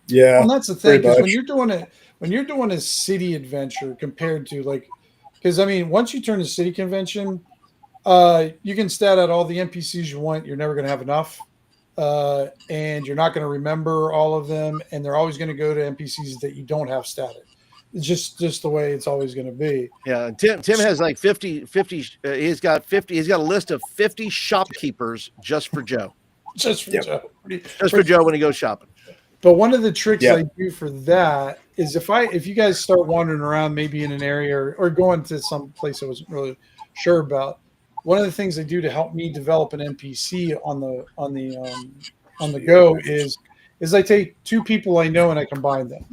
yeah, well, that's the thing, because when you're doing a city adventure compared to because once you turn to city convention, you can stat out all the NPCs you want. You're never going to have enough, and you're not going to remember all of them, and they're always going to go to NPCs that you don't have statted. It's just the way it's always going to be. Yeah, Tim has like 50. He's got a list of 50 shopkeepers just for Joe. Just for Joe when he goes shopping. But one of the tricks I do for that is if you guys start wandering around, maybe in an area or going to some place I wasn't really sure about, one of the things I do to help me develop an NPC on the go is I take 2 people I know and I combine them,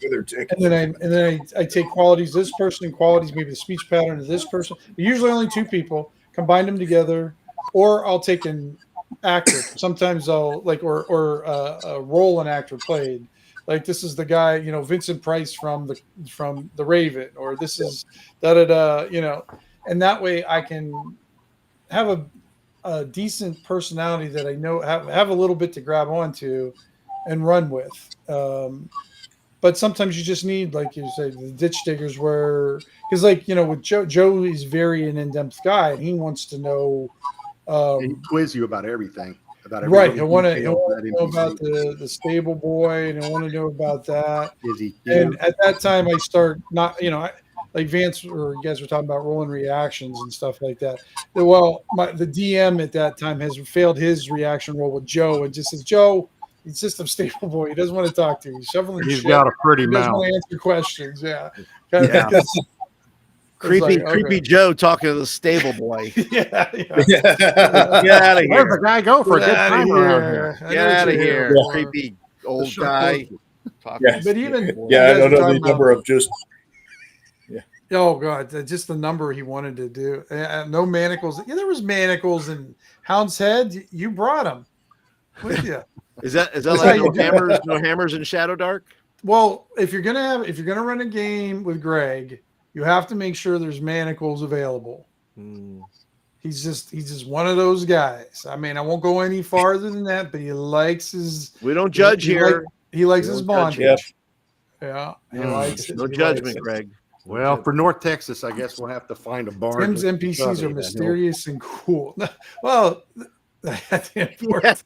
and then I take qualities of this person and qualities, maybe the speech pattern of this person. Usually only 2 people, combine them together, or I'll take an actor. Sometimes I'll role an actor played. Like, this is the guy, Vincent Price from the Raven, or this is and that way I can have a decent personality that I know have a little bit to grab onto and run with. But sometimes you just need, like you say, the ditch diggers, because with Joe is very an in-depth guy, and he wants to know. He quiz you about everything. Right. He'll want to know about the stable boy, and he'll want to know about that. And at that time, I start not, like Vance or you guys were talking about rolling reactions and stuff like that. Well, the DM at that time has failed his reaction roll with Joe, and just says, Joe, he's just a stable boy. He doesn't want to talk to you. He's shoveling He's shit. got a pretty mouth. He doesn't want to answer questions. Yeah. Creepy, like, creepy okay. Joe talking to the stable boy. Yeah, Get out of Where's the here. guy go for a Get good outta time around here? I Get know what out of you're here. for. Creepy old shop guy. closes. Talking Yeah. to But the even stable boy. Yeah, you I guys don't were know the talking number about- of just. Oh god, just the number he wanted to do. No manacles. Yeah, there was manacles and Hound's Head. You brought them with you. Is that That's like how you do it. no hammers in Shadow Dark? Well, if you're gonna run a game with Greg, you have to make sure there's manacles available. He's just one of those guys. I mean, I won't go any farther than that, but he likes his. We don't judge here. He likes We his don't judge bondage. here. Yeah, he Mm. likes it. No He judgment, likes it. Greg. Well, for North Texas, I guess we'll have to find a barn. Tim's NPCs are mysterious and cool. Well, that's important.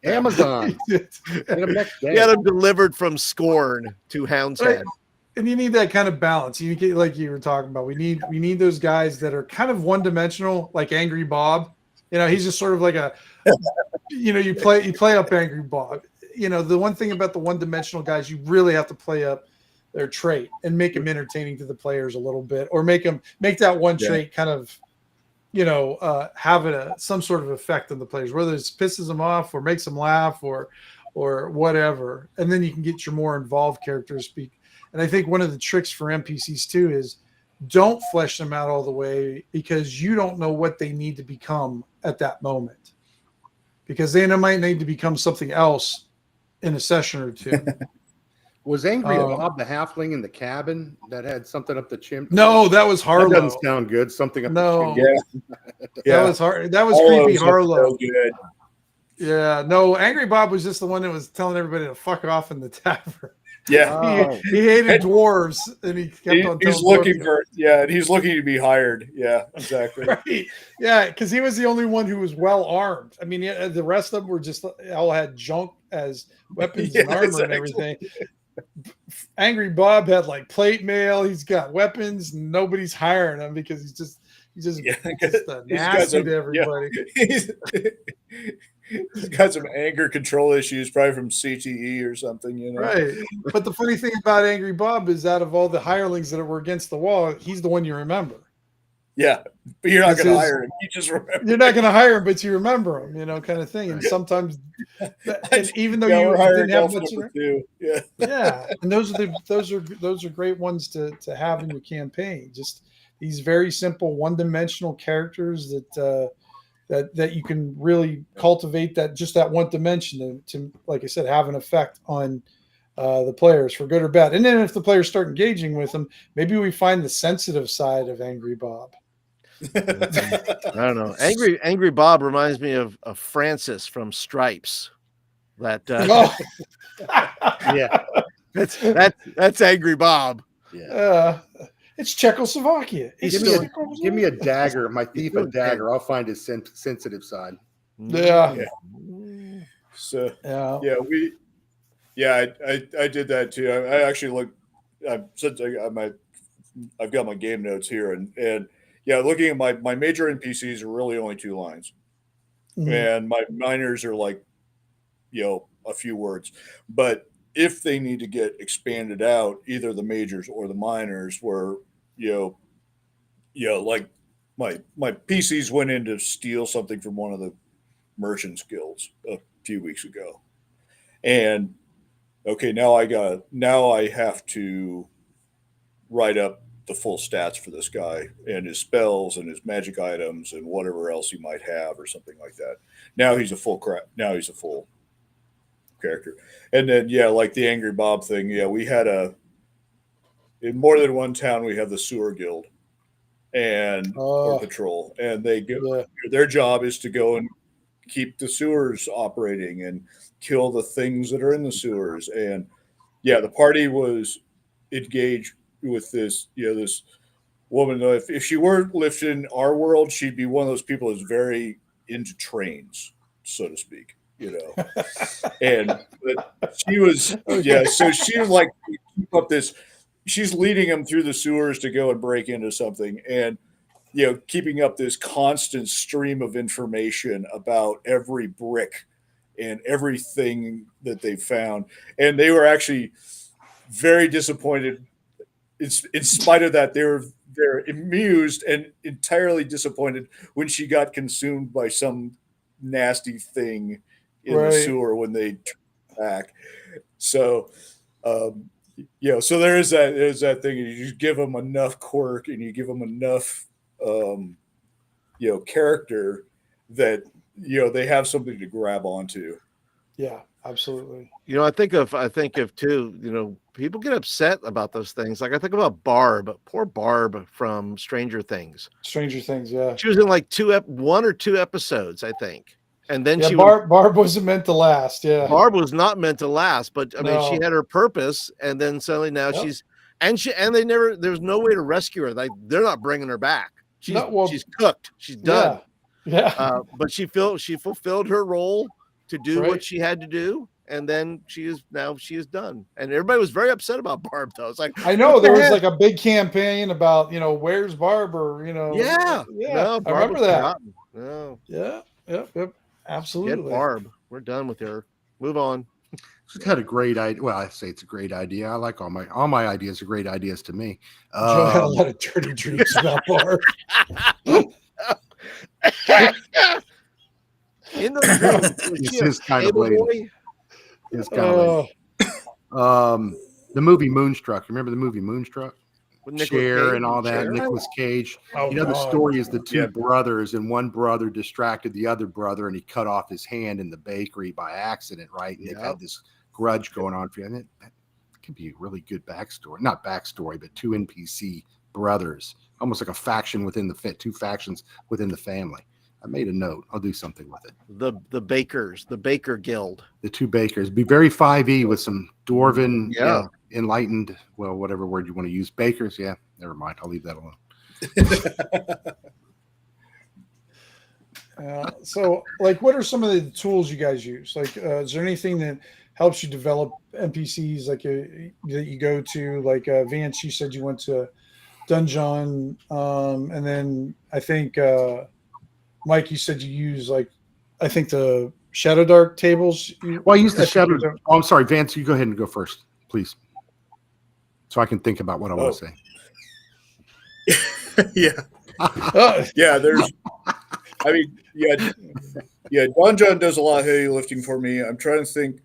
Amazon. Get them next day. Get them delivered from Scorn to Hound's Right. Head. And you need that kind of balance. You get, like you were talking about. We need those guys that are kind of one dimensional, like Angry Bob. You know, he's just sort of like a, you play up Angry Bob. You know, the one thing about the one dimensional guys, you really have to play up their trait and make them entertaining to the players a little bit, or make that one trait kind of, have some sort of effect on the players, whether it pisses them off or makes them laugh or whatever. And then you can get your more involved characters speak. And I think one of the tricks for NPCs too is don't flesh them out all the way, because you don't know what they need to become at that moment, because they might need to become something else in a session or two. Was Angry Bob the halfling in the cabin that had something up the chimney? No, that was Harlow. That doesn't sound good. Something up No. the chimney. Yeah. That was hard. That was All creepy those are Harlow. so good. Yeah, no, Angry Bob was just the one that was telling everybody to fuck off in the tavern. Yeah. Oh. He hated dwarves, and he kept on. He's telling looking dwarves- and he's looking to be hired. Yeah, exactly. Right. Yeah, because he was the only one who was well armed. I mean, the rest of them were just all had junk as weapons and armor and everything. Angry Bob had like plate mail. He's got weapons. And nobody's hiring him because he's just nasty to everybody. He's got some anger control issues, probably from CTE or something, you know. Right. But the funny thing about Angry Bob is, out of all the hirelings that were against the wall, he's the one you remember. Yeah, but you're not going to hire him. You just remember. You're not going to hire him, but you remember him, kind of thing. And sometimes, and even though you didn't have much, yeah, and those are great ones to have in your campaign. Just these very simple one-dimensional characters that you can really cultivate that one dimension to, like I said, have an effect on the players for good or bad. And then if the players start engaging with them, maybe we find the sensitive side of Angry Bob. I don't know. Angry Bob reminds me of Francis from Stripes. That Yeah, that's Angry Bob. yeah. It's Czechoslovakia. Give me a dagger, my thief a dagger. I'll find his sensitive side. Yeah. So Yeah. I did that too. I actually looked. I've got my game notes here, and yeah, looking at my major NPCs are really only 2 lines, and my minors are like, a few words. But if they need to get expanded out, either the majors or the minors, were, like my PCs went in to steal something from one of the merchants guilds a few weeks ago, and okay, now I have to write up the full stats for this guy and his spells and his magic items and whatever else he might have or something like that. Now he's a full character. And then, like the Angry Bob thing. Yeah, we had in more than one town, we have the sewer guild or patrol, and their job is to go and keep the sewers operating and kill the things that are in the sewers. And the party was engaged with this, this woman. If she were lived in our world, she'd be one of those people that's very into trains, so to speak, and she was, so she was like, keep up this, she's leading them through the sewers to go and break into something, and keeping up this constant stream of information about every brick and everything that they found. And they were actually very disappointed. In spite of that, they were they're amused and entirely disappointed when she got consumed by some nasty thing in the sewer when they turn back. So, so there's that thing. You just give them enough quirk and you give them enough, character that they have something to grab onto. Yeah, absolutely. I think of too, people get upset about those things. Like I think about Barb, poor Barb from Stranger Things. Stranger Things, yeah. She was in like 1 or 2 episodes, I think. And then Barb wasn't meant to last. Yeah. Barb was not meant to last, but I mean, she No. had her purpose, and then suddenly now there's no way to rescue her. Like they're not bringing her back. She's cooked. She's done. Yeah. But she fulfilled her role to do what she had to do, and then she is done. And everybody was very upset about Barb, though. It's like, I know there was like a big campaign about where's Barb, or yeah. No, I remember that. Forgotten. No. Yeah. Yep. Absolutely. Get Barb. We're done with her. Move on. She's got a great idea. Well, I say it's a great idea. I like all my ideas are great ideas to me. Joe had a lot of dirty dreams about Barb. In those dreams, He's his kind of lady. His kind of lady. The movie Moonstruck. Remember the movie Moonstruck? Cher and all that. Nicolas Cage. The story is the two brothers, and one brother distracted the other brother, and he cut off his hand in the bakery by accident, right? And they've had this grudge going on for you. And that could be a really good backstory. Not backstory, but two NPC brothers, almost like a faction within two factions within the family. I made a note. I'll do something with it. The bakers, the Baker Guild. The two bakers. Be very 5e with some dwarven, enlightened, well, whatever word you want to use. Bakers, yeah. Never mind. I'll leave that alone. So, like, what are some of the tools you guys use? Like, is there anything that helps you develop NPCs that you go to? Like, Vance, you said you went to Dungeon, and then I think Mike, you said you use I think the Shadow Dark tables. I use the Shadow. Oh, I'm sorry, Vance. You go ahead and go first, please, so I can think about what I want to say. Yeah. There's. I mean, Dungeon does a lot of heavy lifting for me. I'm trying to think.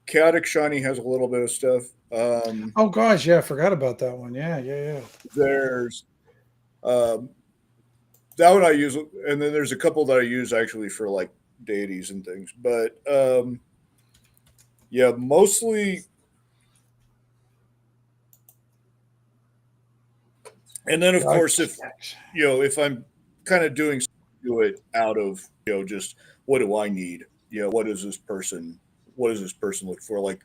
Chaotic Shiny has a little bit of stuff. Oh gosh, I forgot about that one. Yeah. There's. That one I use, and then there's a couple that I use actually for like deities and things. But mostly. And then of course, if I'm kind of do it out of just what do I need? What does this person look for? Like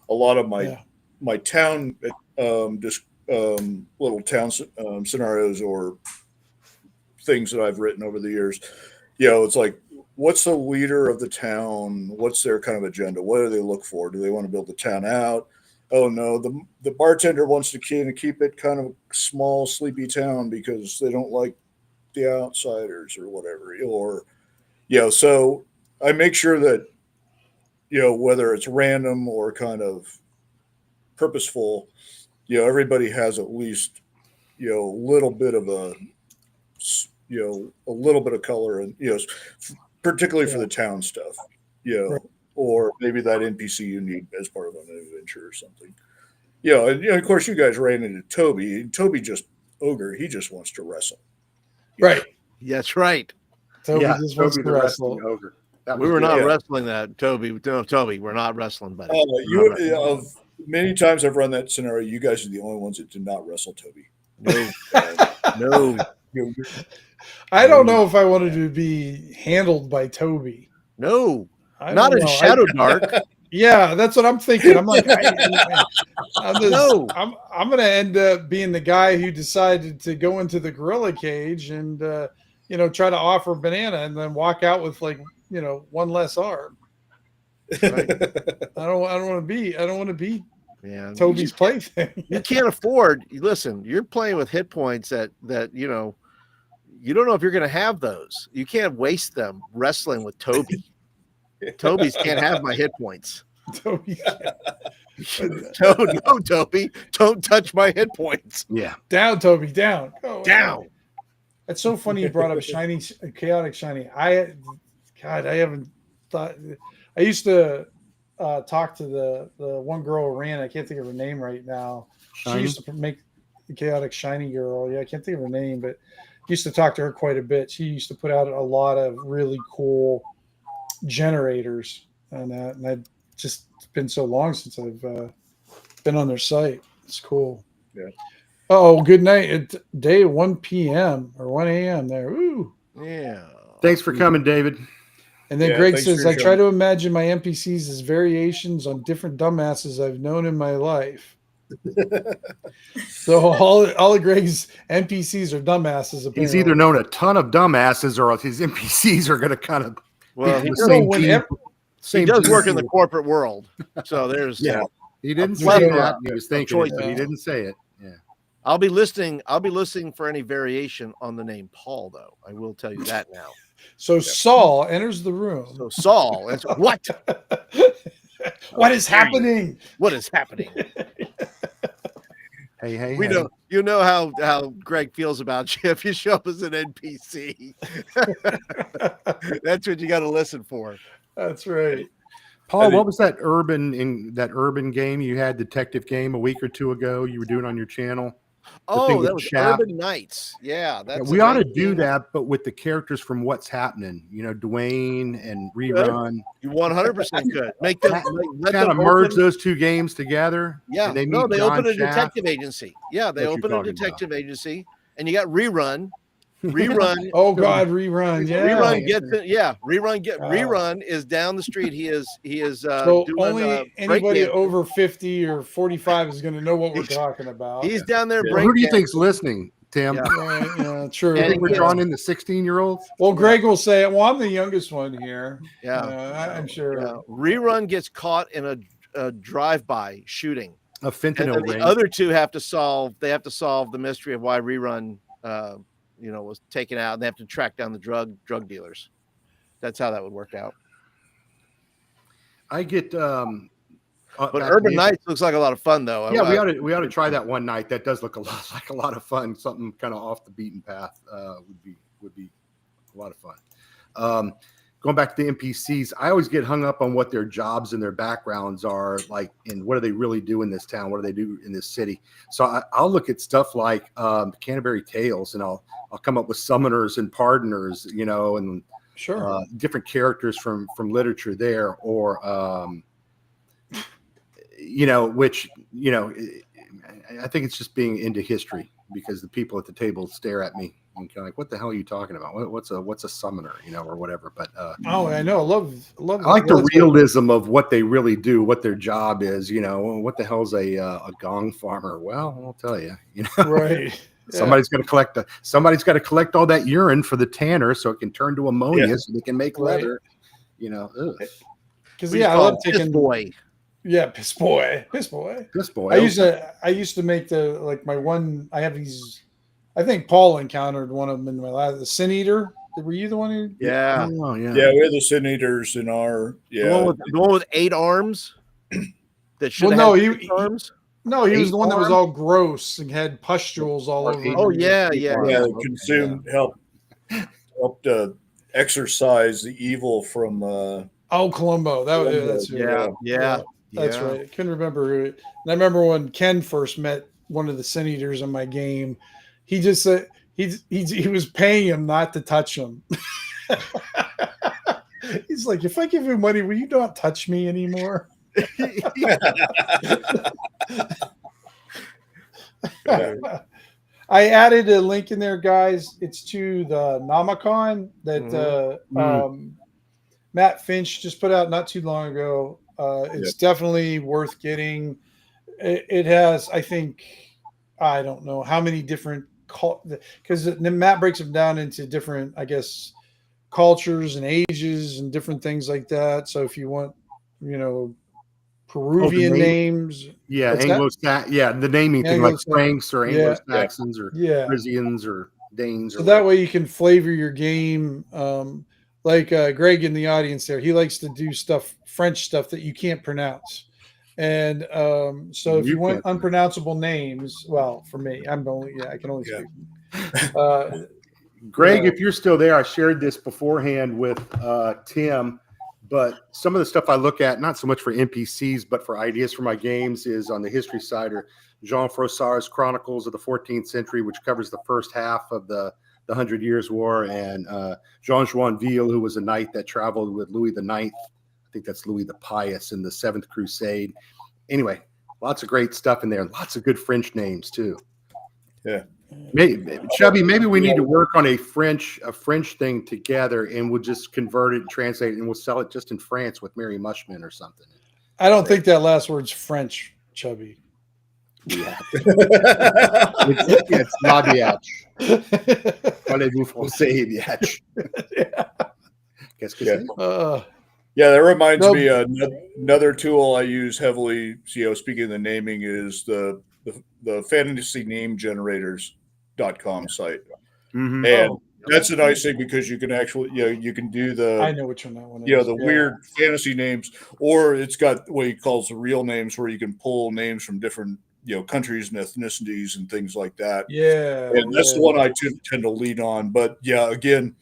a lot of my town little town scenarios or things that I've written over the years, it's like, what's the leader of the town? What's their kind of agenda? What do they look for? Do they want to build the town out? Oh no, the bartender wants to keep it kind of a small, sleepy town because they don't like the outsiders or whatever. Or, so I make sure that, whether it's random or kind of purposeful, everybody has at least, a little bit of a little bit of color, and particularly for the town stuff, or maybe that NPC you need as part of an adventure or something. And of course you guys ran into Toby. Toby ogre. He just wants to wrestle. Right. That's right. Toby just wants to wrestle. Ogre. We were not wrestling that, Toby. No, Toby, we're not wrestling, buddy. Of many times I've run that scenario, you guys are the only ones that did not wrestle Toby. No, no. I don't know if I wanted to be handled by Toby. No, not in Shadow Dark. Yeah, that's what I'm thinking. I'm like, I'm going to end up being the guy who decided to go into the gorilla cage and try to offer banana and then walk out with one less arm. Right? I don't want to be Toby's plaything. You can't afford. Listen, you're playing with hit points that you don't know if you're going to have those. You can't waste them wrestling with Toby. Toby's can't have my hit points. Toby. No, Toby, don't touch my hit points. Yeah. Down, Toby, down. Go Down. It's so funny you brought up shiny, chaotic shiny. I haven't thought. I used to talk to the one girl who ran. I can't think of her name right now. She Shiny? used to make the chaotic shiny girl. Yeah, I can't think of her name, but used to talk to her quite a bit. She used to put out a lot of really cool generators and that. And I've just it's been so long since I've been on their site. It's cool. Yeah. Oh, good night. It's day 1 p.m. or 1 a.m. there. Ooh. Yeah. Thanks for coming, David. And then Yeah, Greg thanks says, for I try showing. to imagine my NPCs as variations on different dumbasses I've known in my life. So all of Greg's NPCs are dumbasses. Apparently. He's either known a ton of dumbasses or his NPCs are going to kind of Well, be he the does, same when team. ev- he does team work in the pool. corporate world, so there's Yeah. He didn't a say plethora that. He was of thinking it, choices. but he didn't say it. Yeah. I'll be listening for any variation on the name Paul, though. I will tell you that now. So Saul enters the room. So Saul, it's what? What is happening? What is happening? Hey. We know you know how Greg feels about you if you show up as an NPC. That's what you got to listen for. That's right. Paul, what was that urban game you had, detective game, a week or two ago you were doing on your channel? Oh, that was Chap? Urban Nights. Yeah, that's We ought to do that, but with the characters from What's Happening. You know, Dwayne and Rerun. You 100% could make them let Kind of them merge open, those two games together. Yeah, and they no, meet they John open a Shaft. detective agency. Yeah, they What open you're a talking detective agency, and you got Rerun. Rerun. Oh God, rerun. Yeah. Rerun gets it. Yeah, Rerun Wow. Rerun is down the street. He is So doing only anybody breakdancing. over 50 or 45 is going to know what we're talking about. He's down there Well, who do you breakdancing. think's listening, Tim? Yeah. Right, yeah, true. You think we're Yeah. drawing in the 16-year-olds? Well, Greg will say, well, I'm the youngest one here. Yeah, I'm sure. Yeah. Rerun gets caught in a drive-by shooting. A And fentanyl then the ring. other two have to solve the mystery of why Rerun was taken out, and they have to track down the drug dealers. That's how that would work out. I get But back Urban to- Nights looks like a lot of fun, though. Yeah, we ought to try that one night. That does look like a lot of fun. Something kind of off the beaten path would be a lot of fun. Going back to the NPCs, I always get hung up on what their jobs and their backgrounds are like, and what do they really do in this town? What do they do in this city? So I'll look at stuff like Canterbury Tales, and I'll come up with summoners and pardoners, and Sure. different characters from literature there, or which I think it's just being into history, because the people at the table stare at me and kind of like, what the hell are you talking about? What's a summoner, or whatever. But I know. I love. I like the realism of what they really do, what their job is. What the hell's a gong farmer? Well, I'll tell you. Right. Somebody's got to collect all that urine for the tanner so it can turn to ammonia, so they can make leather. Because I love Piss taking Boy. Yeah, piss boy. This boy. I used to make my one. I have these. I think Paul encountered one of them in my last. The Sin Eater. Were you the one who? Yeah. Oh, yeah. Yeah, we're the Sin Eaters in our The one with 8 arms. That should Well, have no, 6 arms. No, he was Eight the one that was arm? all gross and had pustules all over him. Oh yeah. consumed helped exorcise the evil from Oh, Columbo. That's Yeah. That's right. I couldn't remember who. And I remember when Ken first met one of the Sin Eaters in my game, he just said he was paying him not to touch him. He's like, if I give you money, will you not touch me anymore? I added a link in there, guys. It's to the Nomicon that Matt Finch just put out not too long ago. It's definitely worth getting. It has, I think, I don't know how many different because Matt breaks them down into different, I guess, cultures and ages and different things like that. So if you want, Peruvian names, the naming thing, like Franks or Anglo-Saxons or Frisians or Danes. So that way you can flavor your game. Like Greg in the audience there, he likes to do French stuff that you can't pronounce. And so if you want can't. unpronounceable names, well, for me, I can only Yeah. speak. Greg, Yeah. if you're still there, I shared this beforehand with Tim, but some of the stuff I look at, not so much for NPCs, but for ideas for my games, is on the history side, or Jean Froissart's Chronicles of the 14th Century, which covers the first half of the 100 Years' War, and Jean Joinville, who was a knight that traveled with Louis the Ninth. I think that's Louis the Pious in the Seventh Crusade. Anyway, lots of great stuff in there. Lots of good French names too. Yeah. Chubby, maybe we need to work on a French thing together, and we'll just convert it and translate it, and we'll sell it just in France with Mary Mushman or something. I don't think that last word's French, Chubby. Yeah. It's la biatch. Parlez-vous français, biatch. Qu'est-ce que c'est? Yeah, that reminds me. Another tool I use heavily. Speaking of the naming, is the fantasy name generators.com site, Mm-hmm. and that's a nice thing because you can actually, you can do I know which one that one is. the weird fantasy names, or it's got what he calls the real names, where you can pull names from different countries and ethnicities and things like that. Yeah, and that's the one I tend to lean on. But yeah, again,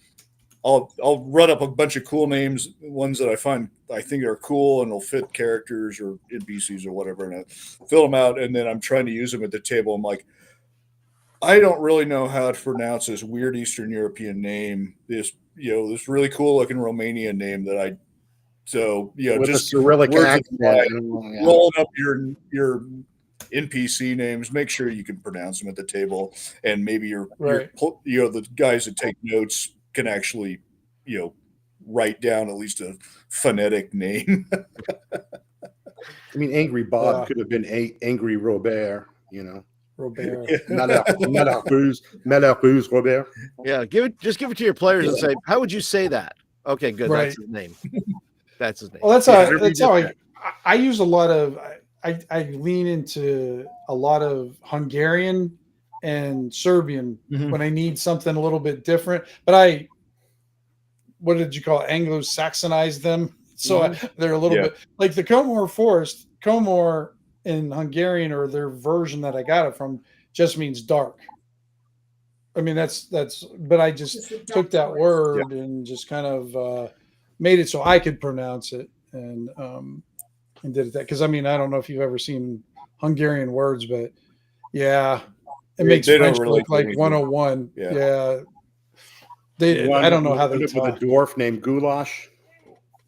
I'll run up a bunch of cool names, ones that I think are cool and will fit characters or NPCs or whatever, and I fill them out, and then I'm trying to use them at the table. I'm like, I don't really know how to pronounce this weird Eastern European name. This really cool looking Romanian name that With just a Cyrillic words accent. rolling up your NPC names. Make sure you can pronounce them at the table, and maybe the guys that take notes can actually, write down at least a phonetic name. I mean, Angry Bob could have been Angry Robert, Robert. Malheureux Robert. Yeah, give it to your players and say, how would you say that? Okay, good. Right. That's his name. That's his name. Well, that's how I use a lot of. I lean into a lot of Hungarian and Serbian when I need something a little bit different. But what did you call it? Anglo-Saxonize them. So they're a little bit like the Comor Forest. Comor in Hungarian, or their version that I got it from, just means dark. I mean, but I just took that word and just kind of made it so I could pronounce it and did it that. Because I mean, I don't know if you've ever seen Hungarian words, but yeah, it makes French really look like 101. Yeah. I don't know how they talk. With a dwarf named Goulash.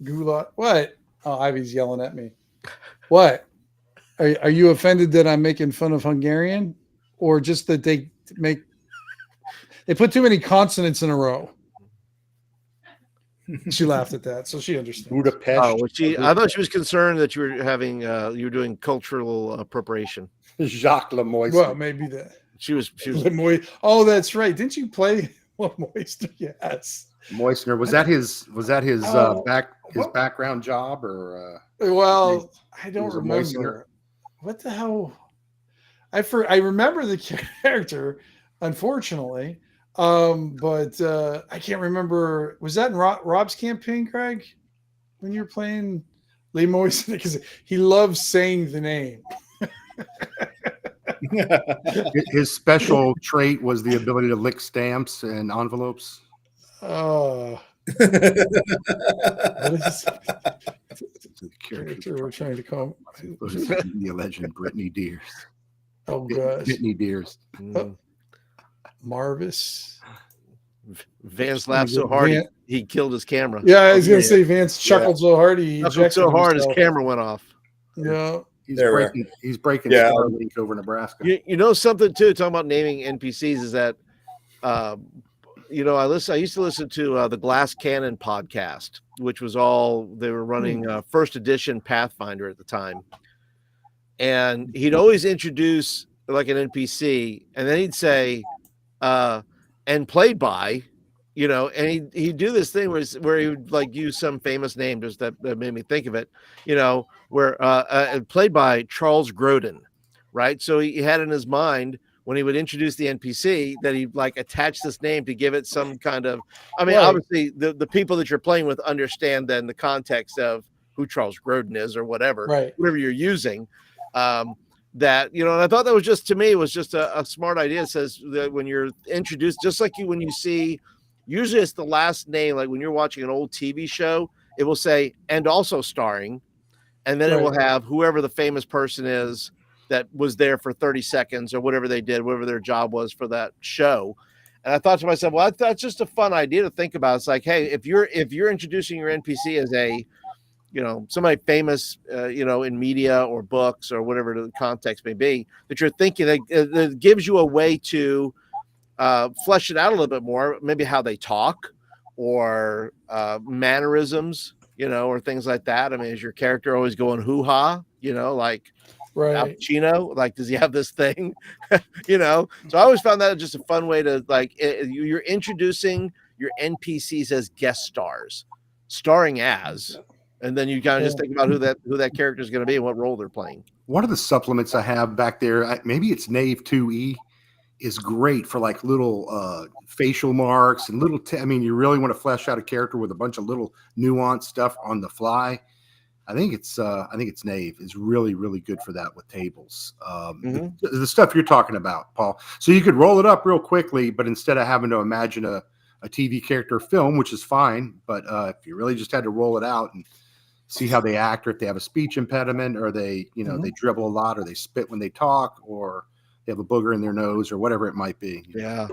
Goulash. What? Oh, Ivy's yelling at me. What? Are you offended that I'm making fun of Hungarian, or just that they put too many consonants in a row? She laughed at that, so she understands. Budapest. Oh, I thought she was concerned that you were doing cultural appropriation. Jacques Lemoyne. Well, maybe that. She was. Lemoyne. Oh, that's right. Didn't you play Moister? Yes. Moistner. Was that his background job, or? Well, I don't remember. What the hell? I remember the character, unfortunately, but I can't remember. Was that in Rob's campaign, Craig, when you were playing Lee Moisten? Because he loves saying the name. His special trait was the ability to lick stamps and envelopes. What is the character we're trying to call the legend Brittany Deers. Oh gosh, Brittany Deers. Marvis. Vance laughed so hard he killed his camera. Yeah, I was gonna say Vance chuckled so hard he chuckled so hard his camera went off. Yeah. He's breaking Starlink over Nebraska. You know something too, talking about naming NPCs, is that I used to listen to the Glass Cannon podcast, which was they were running first edition Pathfinder at the time. And he'd always introduce like an NPC, and then he'd say, and played by, and he'd do this thing where he would like use some famous name, just that made me think of it, where played by Charles Grodin, right? So he had in his mind, when he would introduce the NPC, that he'd like attach this name to give it some kind of, obviously the people that you're playing with understand then the context of who Charles Grodin is or whatever, Right. whatever you're using. That, you know, and I thought that was just, to me, was just a smart idea. It says that when you're introduced, just like when you see, usually it's the last name, like when you're watching an old TV show, it will say, and also starring, and then it will have whoever the famous person is that was there for 30 seconds or whatever they did, whatever their job was for that show. And I thought to myself, well, that's just a fun idea to think about. It's like, hey, if you're introducing your NPC as a, you know, somebody famous, you know, in media or books or whatever the context may be, that you're thinking that gives you a way to flesh it out a little bit more, maybe how they talk or mannerisms, you know, or things like that. I mean, is your character always going hoo-ha, you know, like Al Pacino, like, does he have this thing, you know? So I always found that just a fun way to, like, you're introducing your NPCs as guest stars, starring as, and then you kind of just think about who that character is going to be and what role they're playing. One of the supplements I have back there, maybe it's Nave 2E, is great for like little facial marks and little. I mean, you really want to flesh out a character with a bunch of little nuanced stuff on the fly. I think it's Nave is really, really good for that with tables. The stuff you're talking about, Paul. So you could roll it up real quickly, but instead of having to imagine a TV character film, which is fine, but if you really just had to roll it out and see how they act, or if they have a speech impediment, or they, you know, they dribble a lot, or they spit when they talk, or they have a booger in their nose, or whatever it might be. Yeah.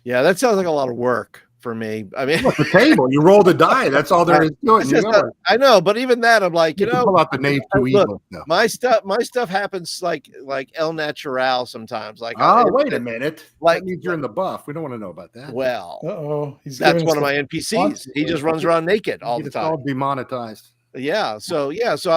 That sounds like a lot of work for me. I mean, the table, you roll the die. That's all there is to it. I know, but even that, I'm like, you know, pull out the Nave 2E. Look, my stuff happens like El Natural sometimes. Like, wait a minute, like that means you're in the buff. We don't want to know about that. Well, that's one of my NPCs. He just runs around naked all the time. It's all demonetized. Yeah. So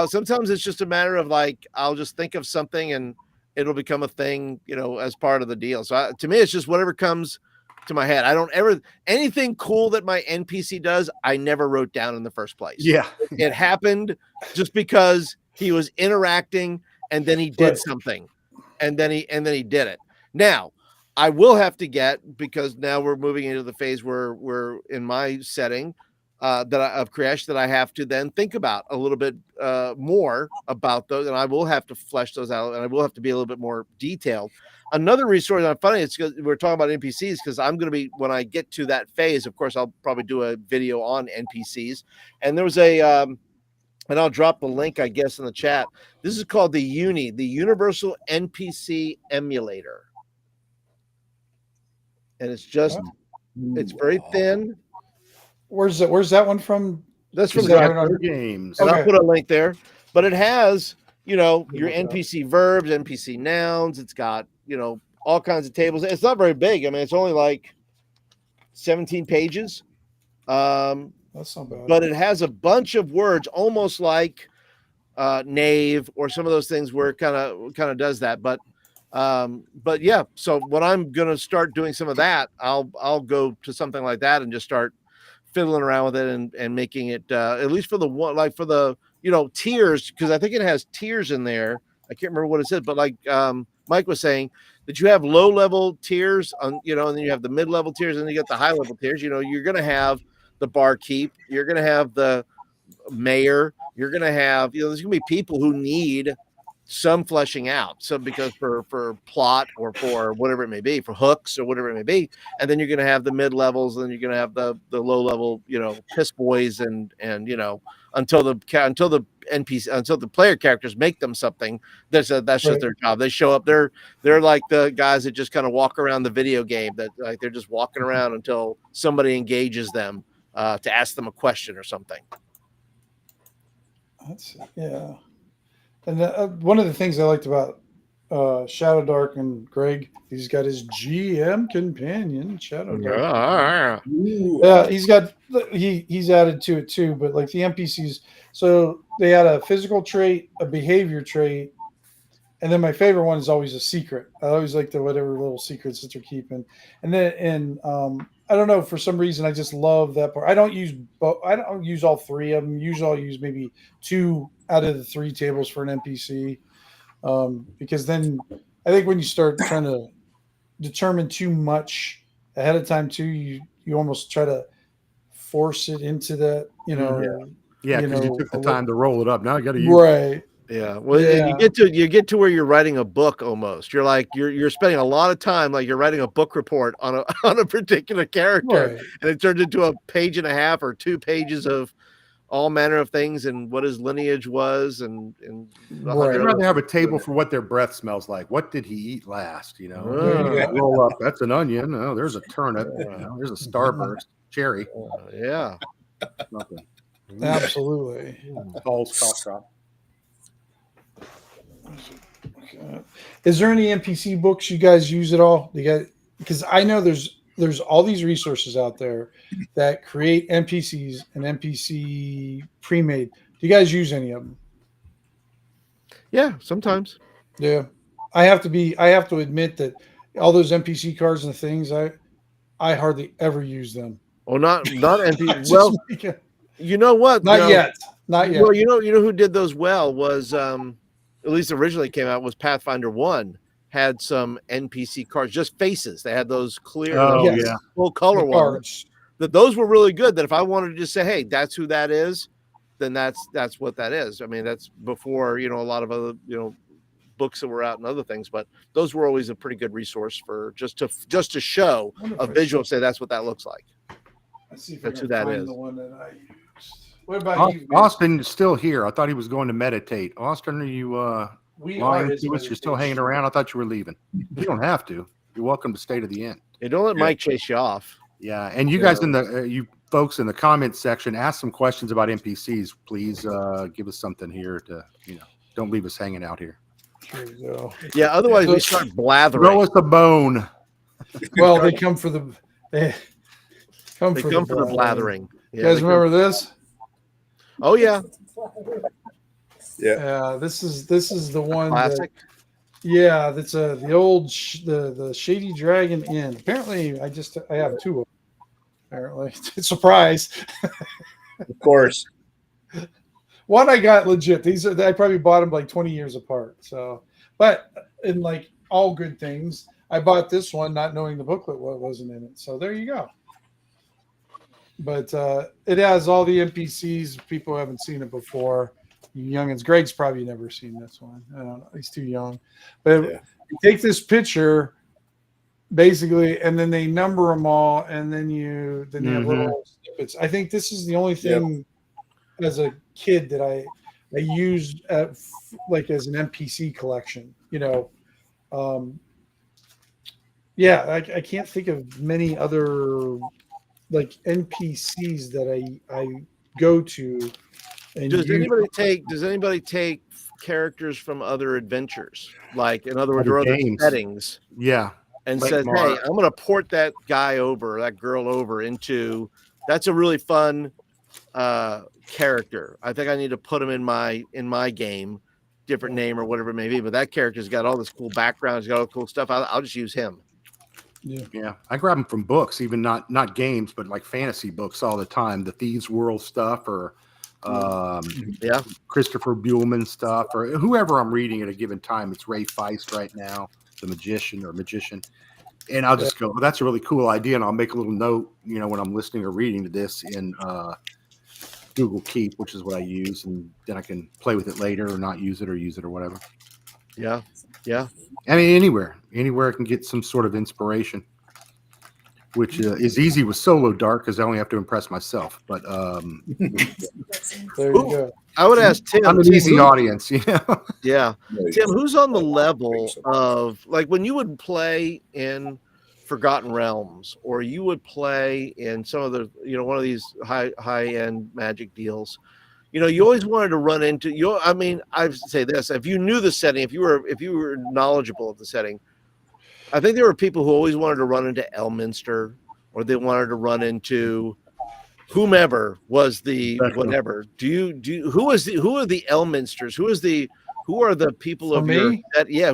sometimes it's just a matter of like, I'll just think of something and it'll become a thing, you know, as part of the deal. So to me, it's just whatever comes to my head. I don't ever, anything cool that my NPC does, I never wrote down in the first place. Yeah. It happened just because he was interacting and then he did something and then he did it. Now, I will have to get, because now we're moving into the phase where we're in my setting of Kriyesh, that I have to then think about a little bit more about those, and I will have to flesh those out, and I will have to be a little bit more detailed. Another resource, I'm funny, it's because we're talking about NPCs, because I'm going to be, when I get to that phase, of course, I'll probably do a video on NPCs. And there was a, and I'll drop the link, I guess, in the chat. This is called the Universal NPC Emulator. And it's just, it's very thin. Where's that one from? That's from Games. And I'll put a link there. But it has, you know, your NPC verbs, NPC nouns. It's got, you know, all kinds of tables. It's not very big. I mean, it's only like 17 pages. That's not bad. But it has a bunch of words, almost like Knave or some of those things where it kind of does that. But yeah. So when I'm gonna start doing some of that, I'll go to something like that and just start fiddling around with it and making it at least for the one, like for the, you know, tiers, because I think it has tiers in there. I can't remember what it says, but like Mike was saying, that you have low level tiers on, you know, and then you have the mid level tiers, and then you get the high level tiers. You know, you're gonna have the barkeep, you're gonna have the mayor, you're gonna have, you know, there's gonna be people who need some fleshing out, so because for plot or for whatever it may be, for hooks or whatever it may be, and then you're going to have the mid levels, and then you're going to have the low level, you know, piss boys, and you know, until the NPC, until the player characters make them something. That's just their job. They show up. They're like the guys that just kind of walk around the video game, that like they're just walking around until somebody engages them to ask them a question or something. Yeah. And one of the things I liked about Shadow Dark and Greg, he's got his GM companion, Shadow Dark. Yeah, he's added to it too. But like the NPCs, so they had a physical trait, a behavior trait, and then my favorite one is always a secret. I always like the whatever little secrets that they're keeping. And then I don't know, for some reason I just love that part. I don't use all three of them. Usually I'll use maybe 2 out of the 3 tables for an NPC, because then I think when you start trying to determine too much ahead of time too, you almost try to force it into that, you know. Yeah, you because you know, took the a little- time to roll it up. Now you got to use. right. Yeah. Well, Yeah. you get to where you're writing a book almost. You're like you're spending a lot of time like you're writing a book report on a on a particular character, Right. and it turns into a page and a half or 2 pages of all manner of things and what his lineage was and I'd 100 Right. rather have a other table things. for what their breath smells like. What did he eat last? You know, There you Ah, go. roll up. That's an onion. Oh, there's a turnip. You know, there's a starburst, cherry. yeah. Nothing. Absolutely. Paul's cough drop. Is there any NPC books you guys use at all? You guys, because I know there's all these resources out there that create NPCs and NPC pre-made. Do you guys use any of them? Yeah, sometimes. Yeah, I have to admit that all those NPC cards and things, I hardly ever use them. Oh, not NPC. Just Well, make it- you know what? not No. yet, not yet. Well, you know who did those well was at least originally came out was Pathfinder 1 had some NPC cards, just faces. They had those clear, Oh, those yeah. full color The ones. cards. Those were really good. That if I wanted to just say, hey, that's who that is, then that's what that is. I mean, that's before a lot of other books that were out and other things, but those were always a pretty good resource for just to show a visual, say that's what that looks like. Let's see if That's I who can that find is. the one that I used. What about you? Vince? Austin is still here. I thought he was going to meditate. Austin, are you We lying are his to us? You're still hanging meditation. around? I thought you were leaving. You don't have to. You're welcome to stay to the end. Hey, don't let Mike chase you off. Yeah, and you guys in the you folks in the comments section, ask some questions about NPCs. Please give us something here to don't leave us hanging out here. Here we go. Yeah, otherwise we start blathering. Throw us a bone. Well, they come for the they come They for come the for the blathering. You guys remember this? Oh yeah, Yeah. This is the one. classic. Yeah, that's the old the Shady Dragon Inn. Apparently, I have two of them. Apparently, surprise. Of course. One I got legit. These are I probably bought them like 20 years apart. So, but in like all good things, I bought this one not knowing the booklet wasn't in it. So there you go. But it has all the NPCs. People haven't seen it before. You youngins, Greg's probably never seen this one. I don't know. He's too young. But Yeah. you take this picture, basically, and then they number them all, and then they have little snippets. I think this is the only thing as a kid that I used like as an NPC collection. I can't think of many other like NPCs that I go to. And Does anybody take characters from other adventures, like in other words, Other or other games. settings, Yeah. and Like says, Mark. "Hey, I'm going to port that guy over, that girl over into." That's a really fun character. I think I need to put him in my game, different name or whatever it may be. But that character's got all this cool background. He's got all the cool stuff. I'll just use him. Yeah, I grab them from books, even not games, but like fantasy books all the time. The Thieves World stuff, or Christopher Buehlman stuff, or whoever I'm reading at a given time. It's Ray Feist right now, the magician, and I'll just go, well, that's a really cool idea, and I'll make a little note, when I'm listening or reading to this in Google Keep, which is what I use, and then I can play with it later, or not use it, or whatever. Yeah. I mean, anywhere I can get some sort of inspiration, which is easy with Solo Dark because I only have to impress myself. But there you go. I would ask Tim. I'm an Tim, easy audience, Yeah. Tim, who's on the level of like when you would play in Forgotten Realms, or you would play in some of the, one of these high end Magic deals? You always wanted to run into I say this: if you knew the setting, if you were knowledgeable of the setting, I think there were people who always wanted to run into Elminster, or they wanted to run into whomever was the whatever. Who are the Elminsters? Who are the people For of me?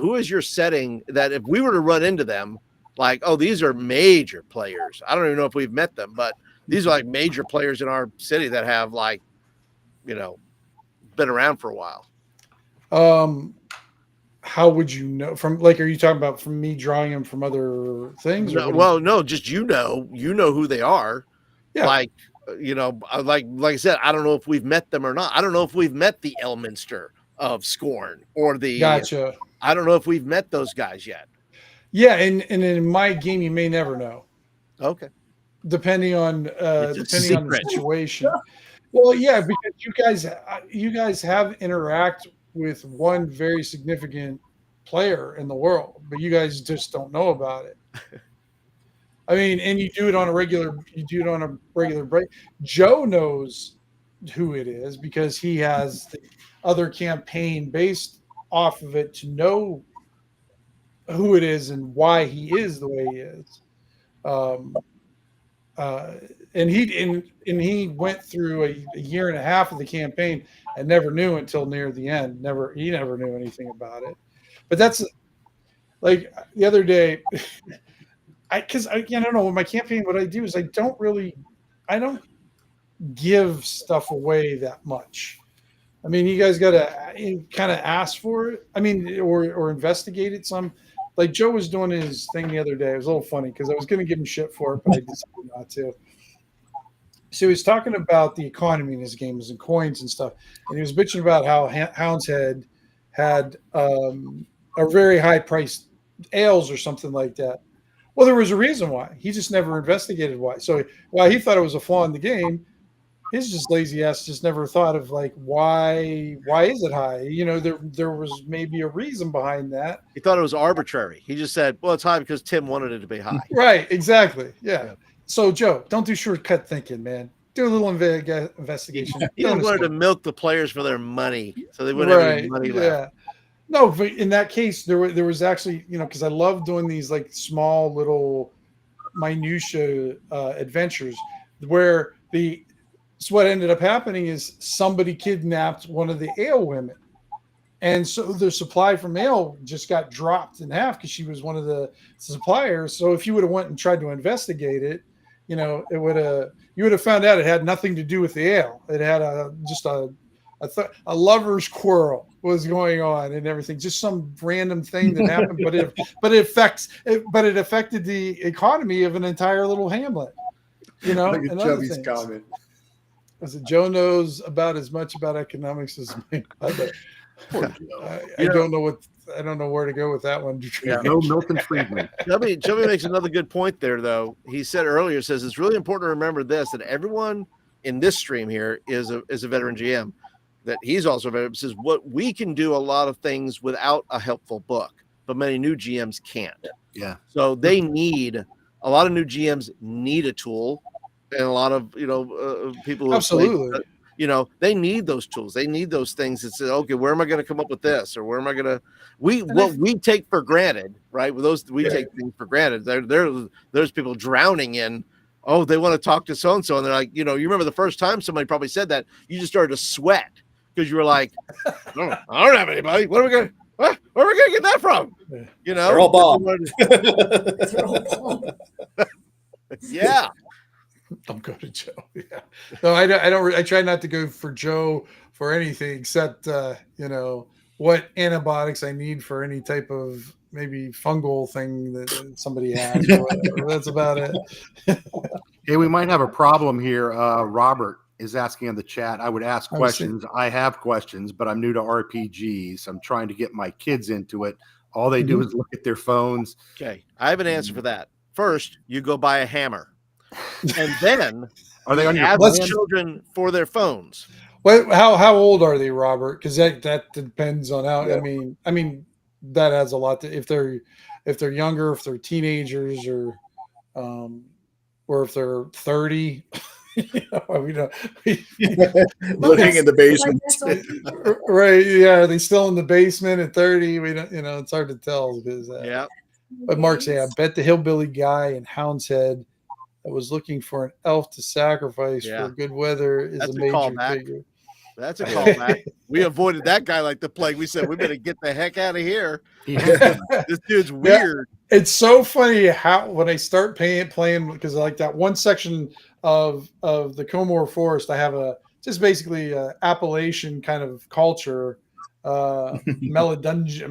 who is your setting that if we were to run into them, like, oh, these are major players. I don't even know if we've met them, but these are like major players in our city that have like, been around for a while. How would you know from are you talking about from me drawing them from other things? No, just who they are. Yeah. Like like I said, I don't know if we've met them or not. I don't know if we've met the Elminster of Scorn or the. Gotcha. I don't know if we've met those guys yet. Yeah, and in my game, you may never know, Okay. depending on It's a the secret. situation. Well, yeah, because you guys have interact with one very significant player in the world, but you guys just don't know about it. I mean, and you do it on a regular break. Joe knows who it is because he has the other campaign based off of it to know who it is and why he is the way he is. Um, and he went through a year and a half of the campaign and never knew until near the end. He never knew anything about it. But that's like the other day. I don't know, with my campaign, what I do is I don't give stuff away that much. I mean, you guys got to kind of ask for it. I mean, or investigate it some. Like Joe was doing his thing the other day. It was a little funny because I was going to give him shit for it, but I decided not to. So he was talking about the economy in his games and coins and stuff, and he was bitching about how Hound's Head had a very high priced ales or something like that. Well, there was a reason why. He just never investigated why. So while he thought it was a flaw in the game, his just lazy ass just never thought of like why is it high? You know, there was maybe a reason behind that. He thought it was arbitrary. He just said, "Well, it's high because Tim wanted it to be high." Right, exactly. Yeah. So Joe, don't do shortcut thinking, man. Do a little investigation. He wanted to milk the players for their money, so they wouldn't have any money left. No, but in that case, there was actually, because I love doing these like small little minutia adventures where so what ended up happening is somebody kidnapped one of the ale women, and so the supply from ale just got dropped in half because she was one of the suppliers. So if you would have went and tried to investigate it, you would have found out it had nothing to do with the ale. It had just a lover's quarrel was going on and everything, just some random thing that happened, but it affected the economy of an entire little hamlet. Look at Chubby's comment. I said, Joe knows about as much about economics as me. I don't know where to go with that one. Yeah, no Milton Friedman. Chubby makes another good point there, though. He said earlier, says it's really important to remember this, that everyone in this stream here is a veteran GM. That he's also a veteran. Says what we can do a lot of things without a helpful book, but many new GMs can't. Yeah. So a lot of new GMs need a tool, and a lot of people who absolutely. They need those tools. They need those things that say, okay, where am I going to come up with this, or where am I going to? We take for granted, right? Take things for granted. There's people drowning in. Oh, they want to talk to so and so, and they're like, you remember the first time somebody probably said that, you just started to sweat because you were like, I don't have anybody. Where are we going to get that from? They're all bomb. Yeah. Don't go to Joe. Yeah. No, I don't. I try not to go for Joe for anything except what antibiotics I need for any type of maybe fungal thing that somebody has. Or whatever. That's about it. Hey, we might have a problem here. Robert is asking in the chat. I would ask questions. I have questions, but I'm new to RPGs. I'm trying to get my kids into it. All they do is look at their phones. Okay, I have an answer for that. First, you go buy a hammer. And then are they on your children for their phones? Well, how old are they, Robert? Because that depends on how. Yeah. I mean that adds a lot to if they're younger, if they're teenagers, or if they're 30. Living in the basement. Right? Yeah, are they still in the basement at 30? We don't. It's hard to tell because. Yeah. But Mark say, I bet the hillbilly guy in Hound's Head that was looking for an elf to sacrifice for good weather is a major figure. That's a callback. We avoided that guy like the plague. We said we better get the heck out of here. This dude's weird. Yeah, it's so funny how when I start playing because like that one section of the Comore Forest, I have just basically Appalachian kind of culture. Melungians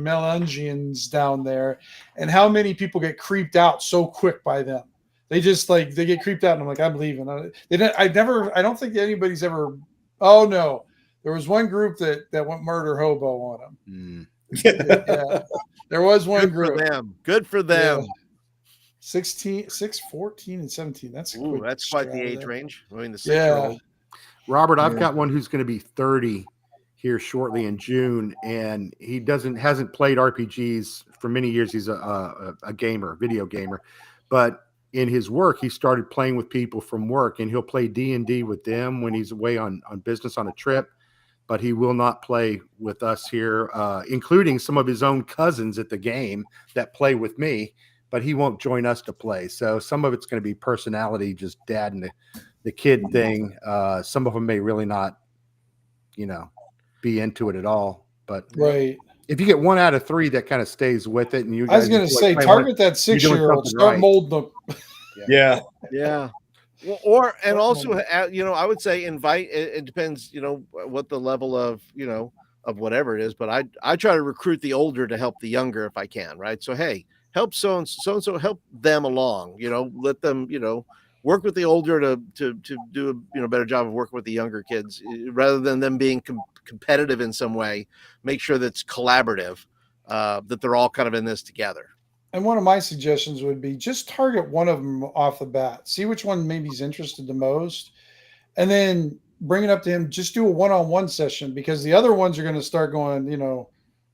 down there, and how many people get creeped out so quick by them. They just like they get creeped out, and I'm like, I'm leaving. I don't think anybody's ever. Oh no, there was one group that went murder hobo on them. Yeah, there was one Good group. for them. Good for them. Yeah. 16, 6, 14, and 17. That's That's quite the age range. I mean, the 6-year-old. Robert, I've got one who's going to be 30 here shortly in June, and he hasn't played RPGs for many years. He's a gamer, video gamer, but in his work, he started playing with people from work, and he'll play D&D with them when he's away on business on a trip. But he will not play with us here, including some of his own cousins at the game that play with me. But he won't join us to play. So some of it's going to be personality, just dad and the kid thing. Some of them may really not, be into it at all. But if you get 1 out of 3 that kind of stays with it, and you guys, I was going to say, target that 6-year-old, start molding them. Yeah. Well, also, I would say invite. It depends, what the level of, of whatever it is. But I try to recruit the older to help the younger if I can, right? So hey, help so and so help them along. Let them, work with the older to do a better job of working with the younger kids rather than them being competitive in some way. Make sure that's collaborative, that they're all kind of in this together. And one of my suggestions would be just target one of them off the bat. See which one maybe he's interested the most, and then bring it up to him. Just do a one-on-one session, because the other ones are going to start going,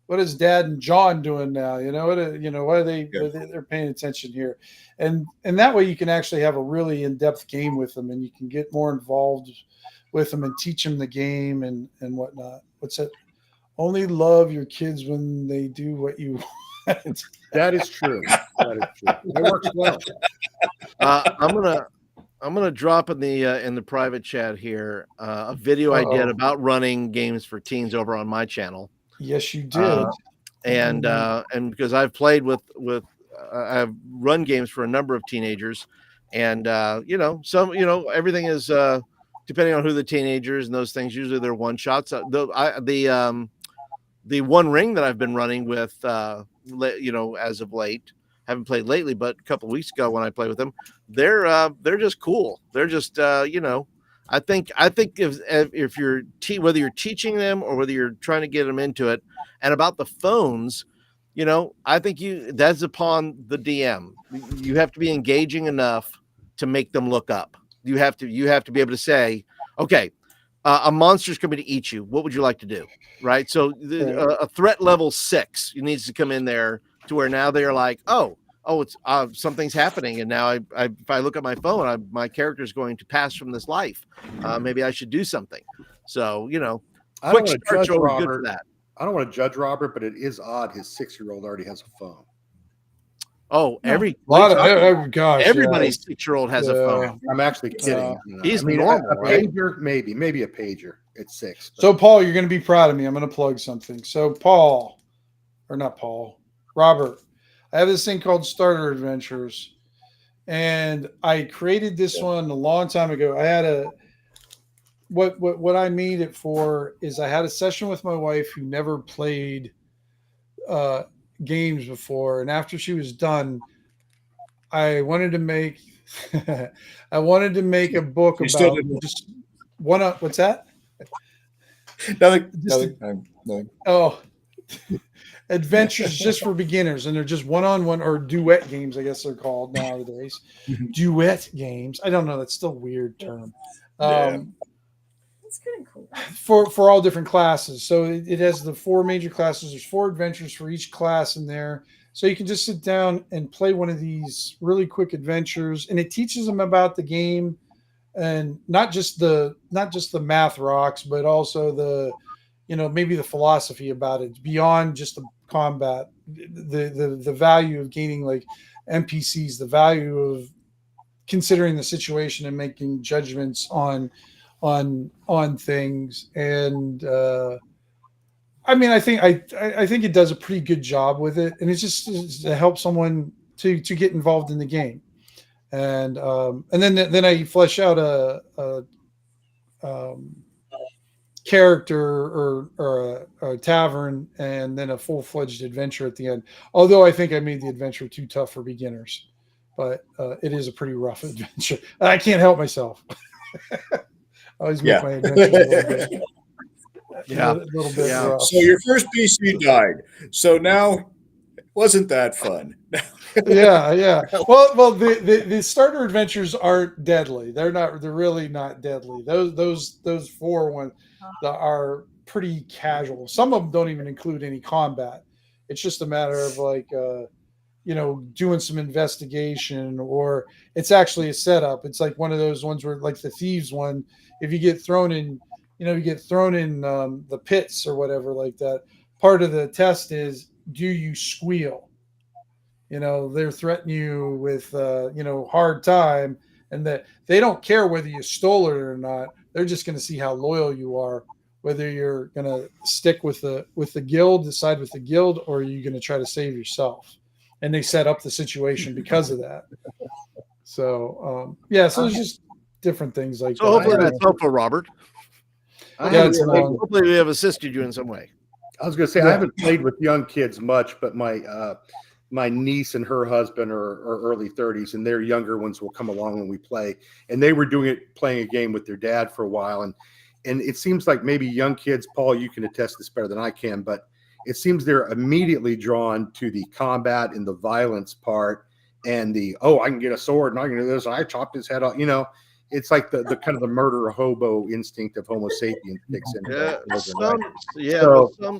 what is Dad and John doing now? Why are they? They're paying attention here, and that way you can actually have a really in-depth game with them, and you can get more involved with them and teach them the game and whatnot. What's that? Only love your kids when they do what you want. That is true. It works well. I'm gonna drop in the private chat here a video I did about running games for teens over on my channel. Yes, you did. And because I've played with I've run games for a number of teenagers, and everything is depending on who the teenagers and those things. Usually they're one shots. The One Ring that I've been running with, as of late, haven't played lately, but a couple of weeks ago when I played with them, they're just cool. They're just I think if you're whether you're teaching them or whether you're trying to get them into it, and about the phones, I think that's upon the DM. You have to be engaging enough to make them look up. You have to be able to say, okay, a monster's coming to eat you. What would you like to do? Right. So a threat level 6 needs to come in there to where now they're like, oh, it's something's happening, and now if I look at my phone, my character is going to pass from this life. Maybe I should do something. So I don't quick want to starts judge are Robert. good for that. I don't want to judge Robert, but it is odd his 6-year-old already has a phone. Oh, everybody's 6-year-old has a phone. I'm actually kidding. He's normal, a pager, maybe a pager at 6. So Paul, you're going to be proud of me. I'm going to plug something. So Robert, I have this thing called Starter Adventures, and I created this one a long time ago. I had what I made it for is I had a session with my wife who never played games before, and after she was done, I wanted to make a book about just one. What's that? Nothing. Oh. Adventures just for beginners, and they're just one-on-one or duet games, I guess they're called nowadays. Duet games. I don't know. That's still a weird term. That's kind of cool. For all different classes. So it has the 4 major classes. There's 4 adventures for each class in there. So you can just sit down and play one of these really quick adventures, and it teaches them about the game, and not just the math rocks, but also the maybe the philosophy about it beyond just the combat, the value of gaining like NPCs, the value of considering the situation and making judgments on things. And I think it does a pretty good job with it, and it's just to help someone to get involved in the game. And then I flesh out a character or a tavern, and then a full-fledged adventure at the end. Although I think I made the adventure too tough for beginners. but it is a pretty rough adventure. I can't help myself. I always make my adventures a little bit. A little bit rough. So your first PC died. So now, wasn't that fun? yeah. Well, the starter adventures aren't deadly. They're not. They're really not deadly. Those 4 ones that are pretty casual. Some of them don't even include any combat. It's just a matter of like, doing some investigation, or it's actually a setup. It's like one of those ones where, like the thieves one, if you get thrown in, the pits or whatever like that. Part of the test is, do you squeal? They're threatening you with, hard time, and that they don't care whether you stole it or not. They're just going to see how loyal you are, whether you're going to stick with the guild, decide with the guild, or are you going to try to save yourself? And they set up the situation because of that. So, so there's just different things like So that. hopefully that's helpful, Robert. Hopefully we have assisted you in some way. I was going to say, I haven't played with young kids much, but my niece and her husband are early 30s, and their younger ones will come along when we play. And they were playing a game with their dad for a while. And it seems like maybe young kids, Paul, you can attest this better than I can, but it seems they're immediately drawn to the combat and the violence part, and I can get a sword and I can do this. I chopped his head off. It's like the kind of the murder hobo instinct of Homo sapiens kicks in.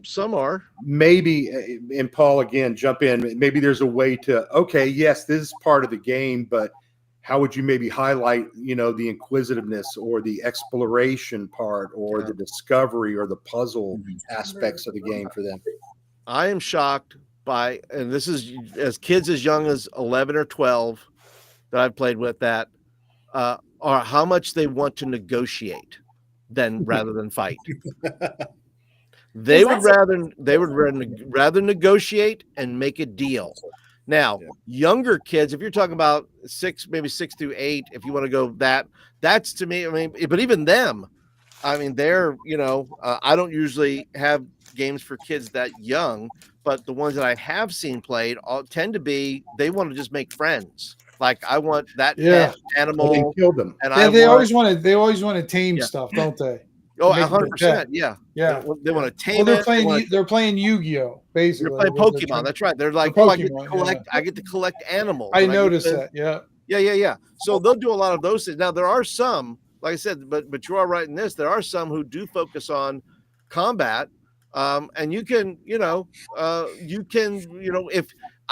Some are. Maybe, and Paul, again, jump in. Maybe there's a way to, yes, this is part of the game, but how would you maybe highlight, the inquisitiveness or the exploration part or the discovery or the puzzle aspects of the game for them? I am shocked by, and this is as kids as young as 11 or 12 that I've played with, that are how much they want to negotiate rather than fight. They would rather negotiate and make a deal. Now, younger kids, if you're talking about 6 through 8, if you want to go that's to me. I mean, but even them, I mean, they're, I don't usually have games for kids that young, but the ones that I have seen played tend to be, they want to just make friends. Like, I want that pet animal, kill them, and they always want to tame stuff, don't they? Oh, 100%. Yeah. They want to tame it. They're playing Yu-Gi-Oh! Basically. They're playing Pokemon. That's right. They're like, I get to collect animals. I noticed that. Yeah. So they'll do a lot of those things. Now, there are some, like I said, but you are right in this. There are some who do focus on combat, and you can, if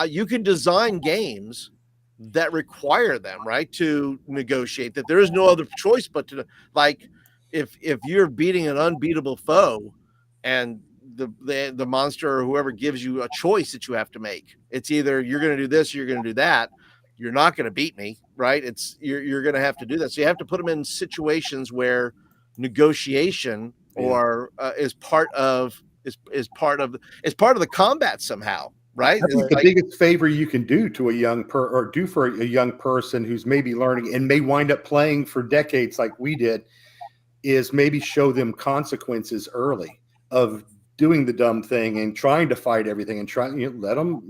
you can design games that require them, right, to negotiate. That there is no other choice but to, like, if you're beating an unbeatable foe, and the monster or whoever gives you a choice that you have to make, it's either you're going to do this or you're going to do that. You're not going to beat me, right? It's you're going to have to do that. So you have to put them in situations where negotiation is part of the combat somehow, right? That's the biggest favor you can do to a young for a young person who's maybe learning and may wind up playing for decades like we did, is maybe show them consequences early of doing the dumb thing and trying to fight everything, and let them,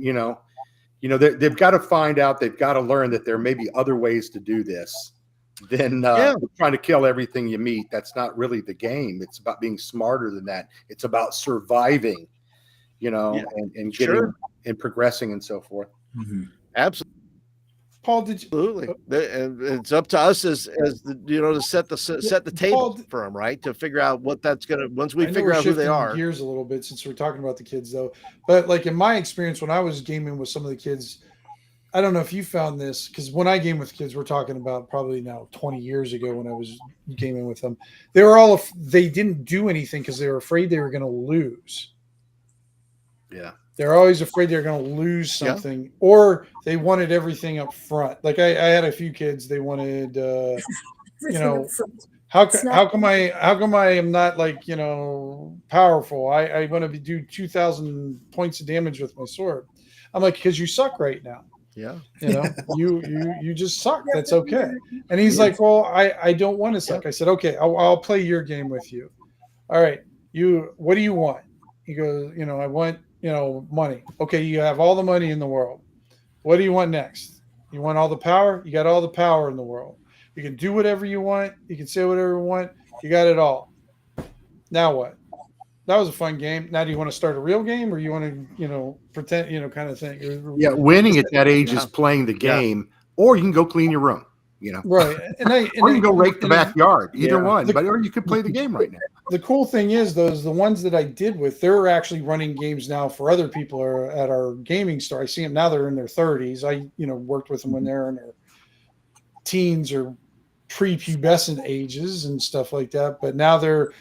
they've got to find out, they've got to learn that there may be other ways to do this than trying to kill everything you meet. That's not really the game. It's about being smarter than that. It's about surviving, and getting and progressing and so forth. Mm-hmm. Absolutely. Paul, did you? Absolutely. And it's up to us as to set the table for them, right? To figure out what that's going to, once we figure out who they are. Gears a little bit, since we're talking about the kids though, but like in my experience, when I was gaming with some of the kids, I don't know if you found this, because when I game with kids, we're talking about probably now 20 years ago when I was gaming with them, they didn't do anything because they were afraid they were going to lose. Yeah. They're always afraid they're going to lose something, or they wanted everything up front. Like I had a few kids, they wanted, how come I am not, like, powerful? I want to do 2,000 points of damage with my sword. I'm like, because you suck right now. Yeah. You just suck. That's okay. And he's like, well, I don't want to suck. I said, okay, I'll play your game with you. All right. What do you want? He goes, I want, money. Okay. You have all the money in the world. What do you want next? You want all the power? You got all the power in the world. You can do whatever you want. You can say whatever you want. You got it all. Now what? That was a fun game. Now, do you want to start a real game, or you want to, pretend, kind of thing? Yeah, winning at that age is playing the game, or you can go clean your room. Right, or you can go rake the backyard. Either one, or you could play the game right now. The cool thing is, though, is the ones that I did with, they're actually running games now for other people at our gaming store. I see them now; they're in their 30s. I, worked with them when they're in their teens or prepubescent ages and stuff like that. But now they're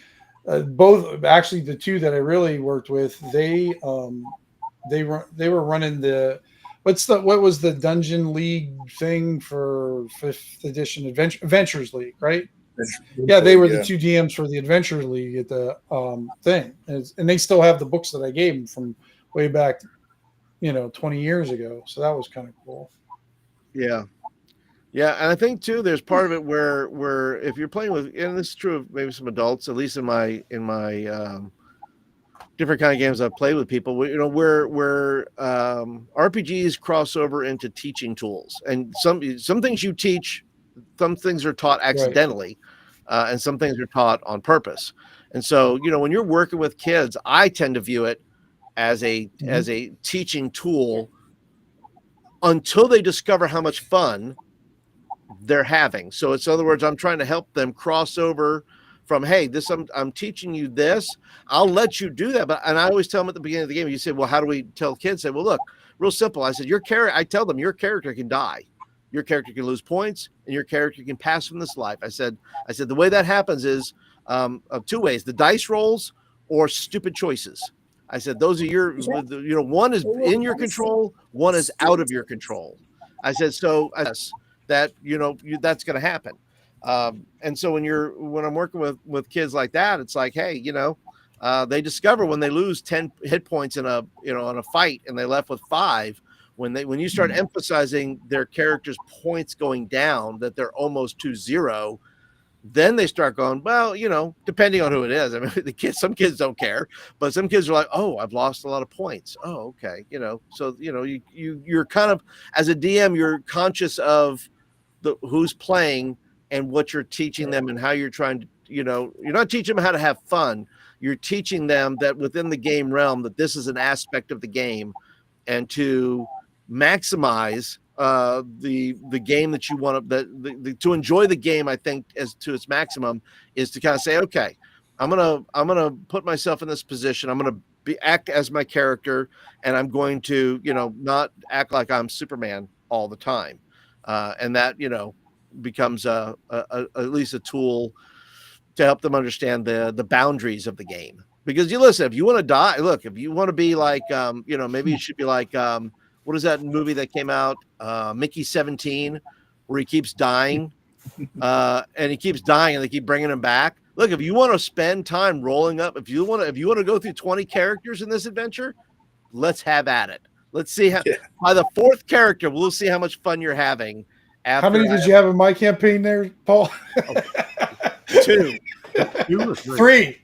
both. Actually, the two that I really worked with, they were running the. What was the Dungeon League thing for 5th edition Adventures League, right? Yeah, they were the two DMs for the Adventure League at the thing, and they still have the books that I gave them from way back, 20 years ago. So that was kind of cool. Yeah, and I think too, there's part of it where if you're playing with, and this is true of maybe some adults, at least in my different kind of games I've played with people, where RPGs cross over into teaching tools, and some things you teach, some things are taught accidentally, and some things are taught on purpose. And so, when you're working with kids, I tend to view it as a teaching tool until they discover how much fun they're having. So it's, in other words, I'm trying to help them cross over from, hey, I'm teaching you this. I'll let you do that. And I always tell them at the beginning of the game, you say, well, how do we tell kids? Say, well, look, real simple. I said, I tell them your character can die. Your character can lose points, and your character can pass from this life. I said, the way that happens is two ways: the dice rolls or stupid choices. I said, those are one is in your control, one is out of your control. I said, so that that's going to happen. And so when I'm working with kids like that, it's like, hey, they discover when they lose 10 hit points in a fight and they left with 5. When you start emphasizing their character's points going down, that they're almost to 0, then they start going, well, depending on who it is. I mean, some kids don't care, but some kids are like, oh, I've lost a lot of points. Oh, okay. So, you're kind of, as a DM, you're conscious of who's playing and what you're teaching them and how you're trying to, you're not teaching them how to have fun. You're teaching them that within the game realm, that this is an aspect of the game, and to maximize the game that you want to enjoy the game. I think as to its maximum is to kind of say, okay, I'm gonna put myself in this position. I'm gonna act as my character, and I'm going to not act like I'm Superman all the time, and that becomes at least a tool to help them understand the boundaries of the game. Because listen, if you want to die, look, if you want to be like maybe it should be like what is that movie that came out? Mickey 17, where he keeps dying, and he keeps dying, and they keep bringing him back. Look, if you want to spend time rolling up, if you want to go through 20 characters in this adventure, let's have at it. Let's see how by the 4th character, we'll see how much fun you're having. How many did you have in my campaign there, Paul? 2. 2 or 3? 3.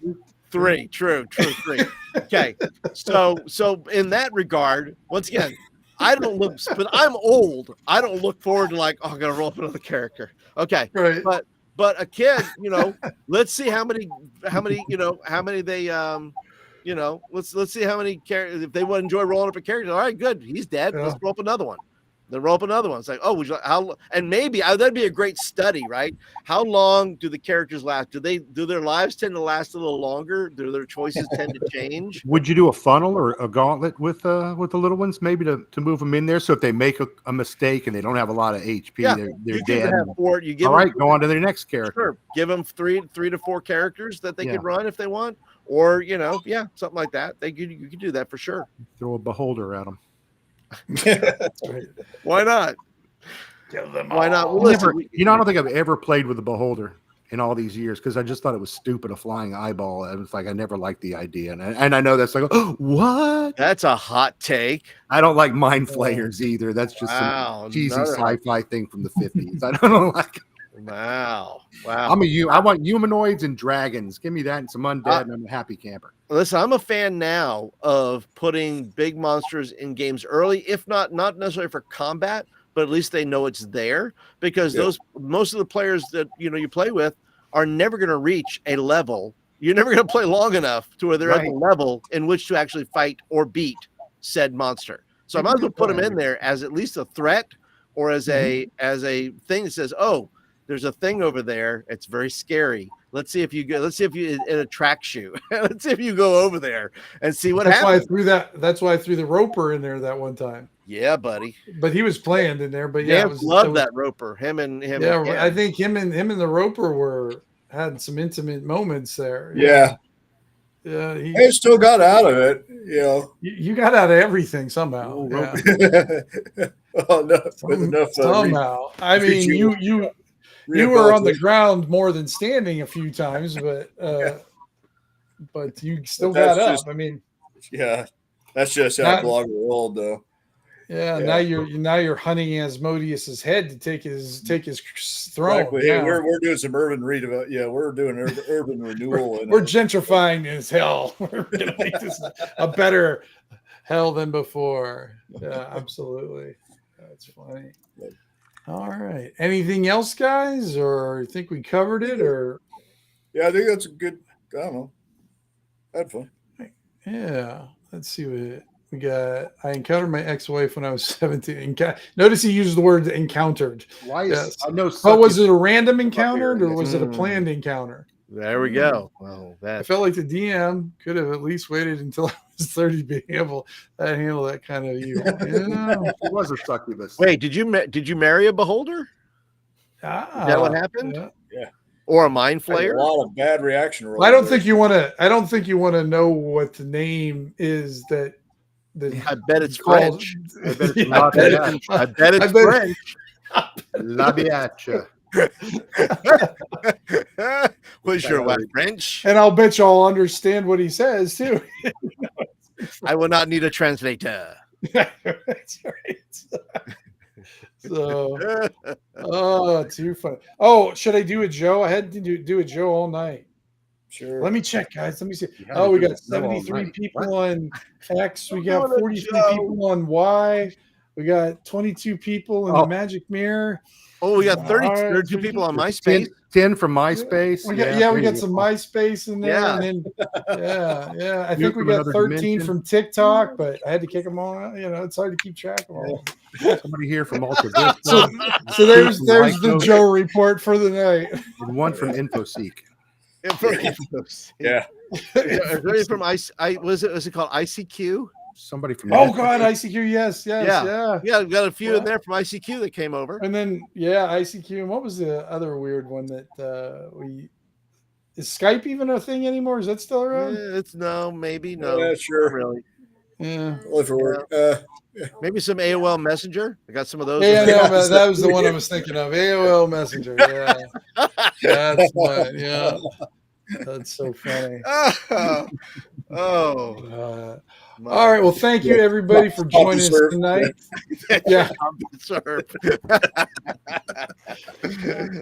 3. True. 3. Okay. So in that regard, once again, but I'm old. I don't look forward to like, oh, I gotta roll up another character. Okay. Right. But a kid, let's see how many they let's see how many characters, if they would enjoy rolling up a character. All right, good. He's dead. Yeah. Let's roll up another one. Then roll up another one. It's like, oh, would you how? And maybe that'd be a great study, right? How long do the characters last? Do their lives tend to last a little longer? Do their choices tend to change? Would you do a funnel or a gauntlet with the little ones, maybe to move them in there? So if they make a mistake and they don't have a lot of HP, they're dead. All right, go on to their next character. Sure. Give them three to 4 characters that they could run if they want, or something like that. You could do that for sure. Throw a beholder at them. That's right. Why not? Kill them Why not? all. Well, listen, I don't think I've ever played with a beholder in all these years, because I just thought it was stupid, a flying eyeball. And it's like I never liked the idea, and I know that's like, oh, what? That's a hot take. I don't like mind flayers either. That's just some cheesy sci-fi thing from the 50s. I don't like it. Wow. I want humanoids and dragons. Give me that and some undead, and I'm a happy camper. Listen, I'm a fan now of putting big monsters in games early, if not necessarily for combat, but at least they know it's there, because most of the players that you play with are never going to reach a level. You're never going to play long enough to where they're at the level in which to actually fight or beat said monster. So I might as well put them in there as at least a threat, or as a thing that says, oh, there's a thing over there. It's very scary. Let's see if it attracts you. Let's see if you go over there and see what happens. That's why I threw the Roper in there that one time. Yeah, buddy. But he was playing in there. But love that Roper. Him and him. Yeah, I think him and the Roper had some intimate moments there. Yeah. Yeah, he still got out of it. You got out of everything somehow. Yeah. Oh, no, somehow. I mean, you were on the ground more than standing a few times, but you still got up. I mean, yeah, that's just how blogger rolled, though. Yeah, now you're hunting Asmodeus's head to take his throne. Exactly. Hey, we're doing some urban redevelopment. Yeah, we're doing urban renewal. We're gentrifying as hell. We're gonna make this a better hell than before. Yeah, absolutely. That's funny. All right. Anything else, guys? Or you think we covered it? Or yeah, I think that's a good. I don't know. I had fun. Yeah. Let's see what we got. I encountered my ex-wife when I was 17. Notice he used the word encountered. Why? Yes. I know. Oh, was it a random encounter or was it a planned encounter? There we go. Well, I felt like the DM could have at least waited until I was 30 to be able to handle that kind of evil. Yeah. It was a succubus. Wait, did you marry a beholder? Is that what happened? Yeah. Or a mind flayer? A lot of bad reaction. I don't think you want to know what the name is that. I bet it's French. I bet it's French. La biatch. Was your wife French? And I'll bet you I'll understand what he says too. I will not need a translator. That's right. So, too fun. Oh, should I do a Joe? I had to do a Joe all night. Sure. Let me check, guys. Let me see. Oh, we got 73 people on X. We got 43 people on Y. We got 22 people in the Magic Mirror. Oh, we got 32 people on MySpace. 10 from MySpace. We got some MySpace in there. Yeah. And then, I think we got 13 from TikTok, but I had to kick them all out. It's hard to keep track of all. Somebody here from Ultra. So there's the Joe report for the night. And one from InfoSeek. Yeah. From was it called ICQ? Somebody from God, ICQ, yes. Yeah, we've got a few in there from ICQ that came over. And then ICQ. And what was the other weird one that is Skype even a thing anymore? Is that still around? Maybe no. Yeah, sure. Really. Yeah. Maybe some AOL Messenger. I got some of those. Yeah, that was the one I was thinking of. AOL Messenger. Yeah. That's fun. Yeah. That's so funny. All right. Well, thank you everybody for joining us tonight. Yeah.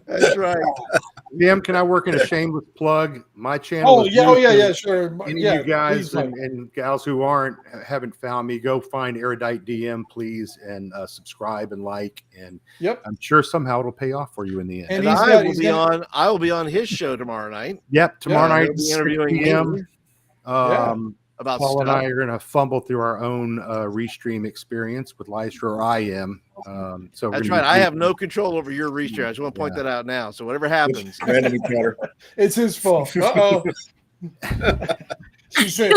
That's right. Jim, can I work in a shameless plug? My channel. Yeah, sure. Any of you guys and gals who haven't found me, go find Erudite DM, please, and subscribe and like. And I'm sure somehow it'll pay off for you in the end. And I will be on his show tomorrow night. Yep, tomorrow night, be interviewing him. About Paul and I are going to fumble through our own restream experience with Lystra, or I am. So that's right. I have no control over your restream. I just want to point that out now. So whatever happens, it's his fault. She said,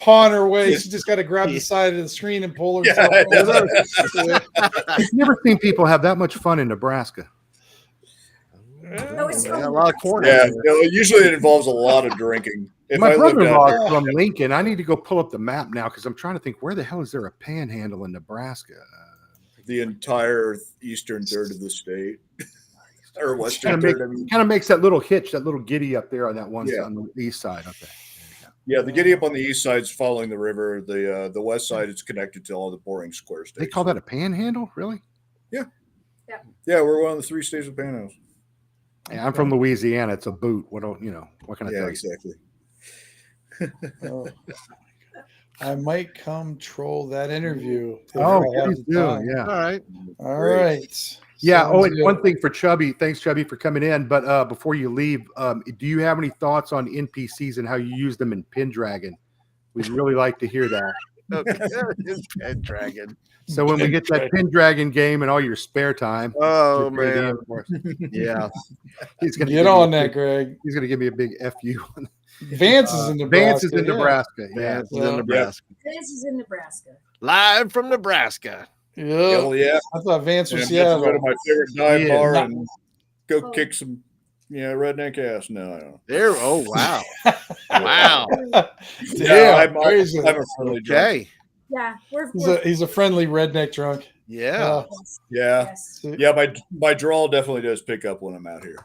pawn her way. She just got to grab the side of the screen and pull herself. I've never seen people have that much fun in Nebraska. A lot of corn. Yeah, usually it involves a lot of drinking. My brother-in-law is from Lincoln. I need to go pull up the map now because I'm trying to think, where the hell is there a panhandle in Nebraska? The entire eastern third of the state, or western third. Kind of makes that little hitch, that little giddy up there on that one side, on the east side. Okay. Yeah, the giddy up on the east side is following the river. The west side is connected to all the boring square states. They call that a panhandle, really? Yeah. We're one of the 3 states with panhandles. Yeah, I'm from Louisiana. It's a boot. What can I tell you? Exactly. I might come troll that interview. If Oh, I have please the do. time. Yeah. All right. All Great. right. Yeah. Oh, Sounds and good. one thing for Chubby. Thanks, Chubby, for coming in. But before you leave, do you have any thoughts on NPCs and how you use them in Pendragon? We'd really like to hear that. Okay. Pendragon. So when we get that Pendragon game and all your spare time, Oh you're great man. in for us. Yeah. He's gonna Get give me on a that, big- Greg. He's gonna give me a big FU. Vance is in Nebraska. Vance is in yeah. Nebraska. Yeah. Vance is Well, in Nebraska. This is in Nebraska. Live from Nebraska. Yeah. Hell yeah. I thought Vance And was I'm going to go to Seattle. my favorite dive Yeah. bar No. and go Oh. kick some, redneck ass. No, I don't. There. Oh wow. Wow. Damn. I'm crazy. a friendly drunk. Okay. Yeah, we're He's a friendly redneck drunk. Yeah. yes, Yeah. yes. Yeah, my drawl definitely does pick up when I'm out here.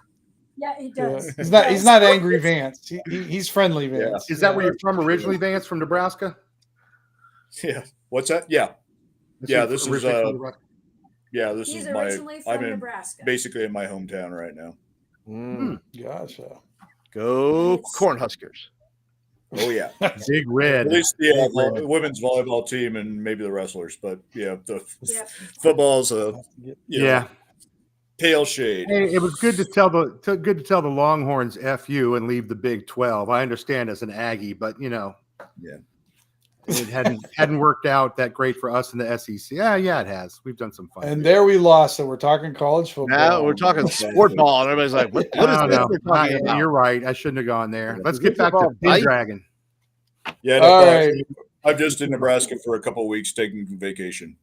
Yeah, it Yeah. does. He's not angry Vance. He's friendly Vance. Is that where you're from originally, Vance, from Nebraska? Yeah. What's that? Yeah. Yeah, this is originally from Nebraska? yeah, this He's is my originally from I'm in Nebraska. basically in my hometown right now. Mm. Gotcha. Go Cornhuskers. Oh yeah. Big Red. At least the Big Red. women's volleyball team and maybe the wrestlers, but yeah, the Yep. football's Yeah. pale shade. Hey, it was good to tell the Longhorns FU and leave the Big 12. I understand as an Aggie, but Yeah. it hadn't worked out that great for us in the SEC. Yeah, it has. We've done some fun. And there we lost it. We're talking college football. Now we're talking sport ball, and everybody's like, "What is No, this no. they're talking about?" You're right. I shouldn't have gone there. Let's Is get it back to football bite? Pendragon. Yeah, All no, right. I'm just in Nebraska for a couple of weeks taking vacation.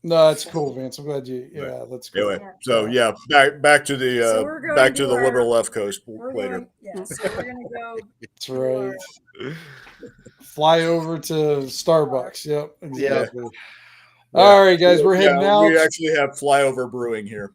No, that's cool, Vance. I'm glad you. Yeah, that's good. Anyway, so yeah, back to the So we're going back to to the our- liberal left coast We're later. going, yeah, so we're gonna go. That's right. Fly over to Starbucks. Yep. Exactly. All right, guys, we're heading out. We actually have flyover brewing here.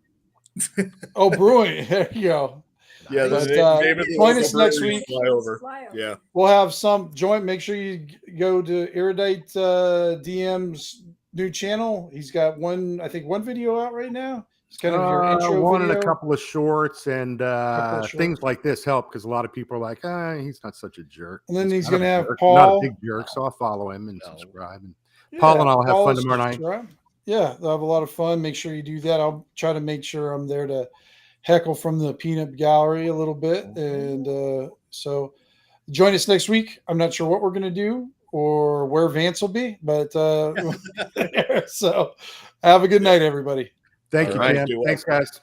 Oh, brewing. There you go. Yeah, But, the name of the join local us next brewery is week. Flyover. Flyover. Yeah. We'll have some joint. Make sure you go to Erudite DM's new channel. He's got one video out right now. It's kind of your intro One video. and a couple of shorts and Couple of things shorts. like this help because a lot of people are like, he's not such a jerk. And then he's not a going to have jerk. Paul. Not a big jerk, so I'll follow him and subscribe. And Paul and I'll have fun Paul's tomorrow night. subscribe. Yeah, they'll have a lot of fun. Make sure you do that. I'll try to make sure I'm there to heckle from the peanut gallery a little bit. And so join us next week. I'm not sure what we're going to do or where Vance will be, but so have a good night, everybody. Thank All you, right. Ken. Do well. Thanks, guys.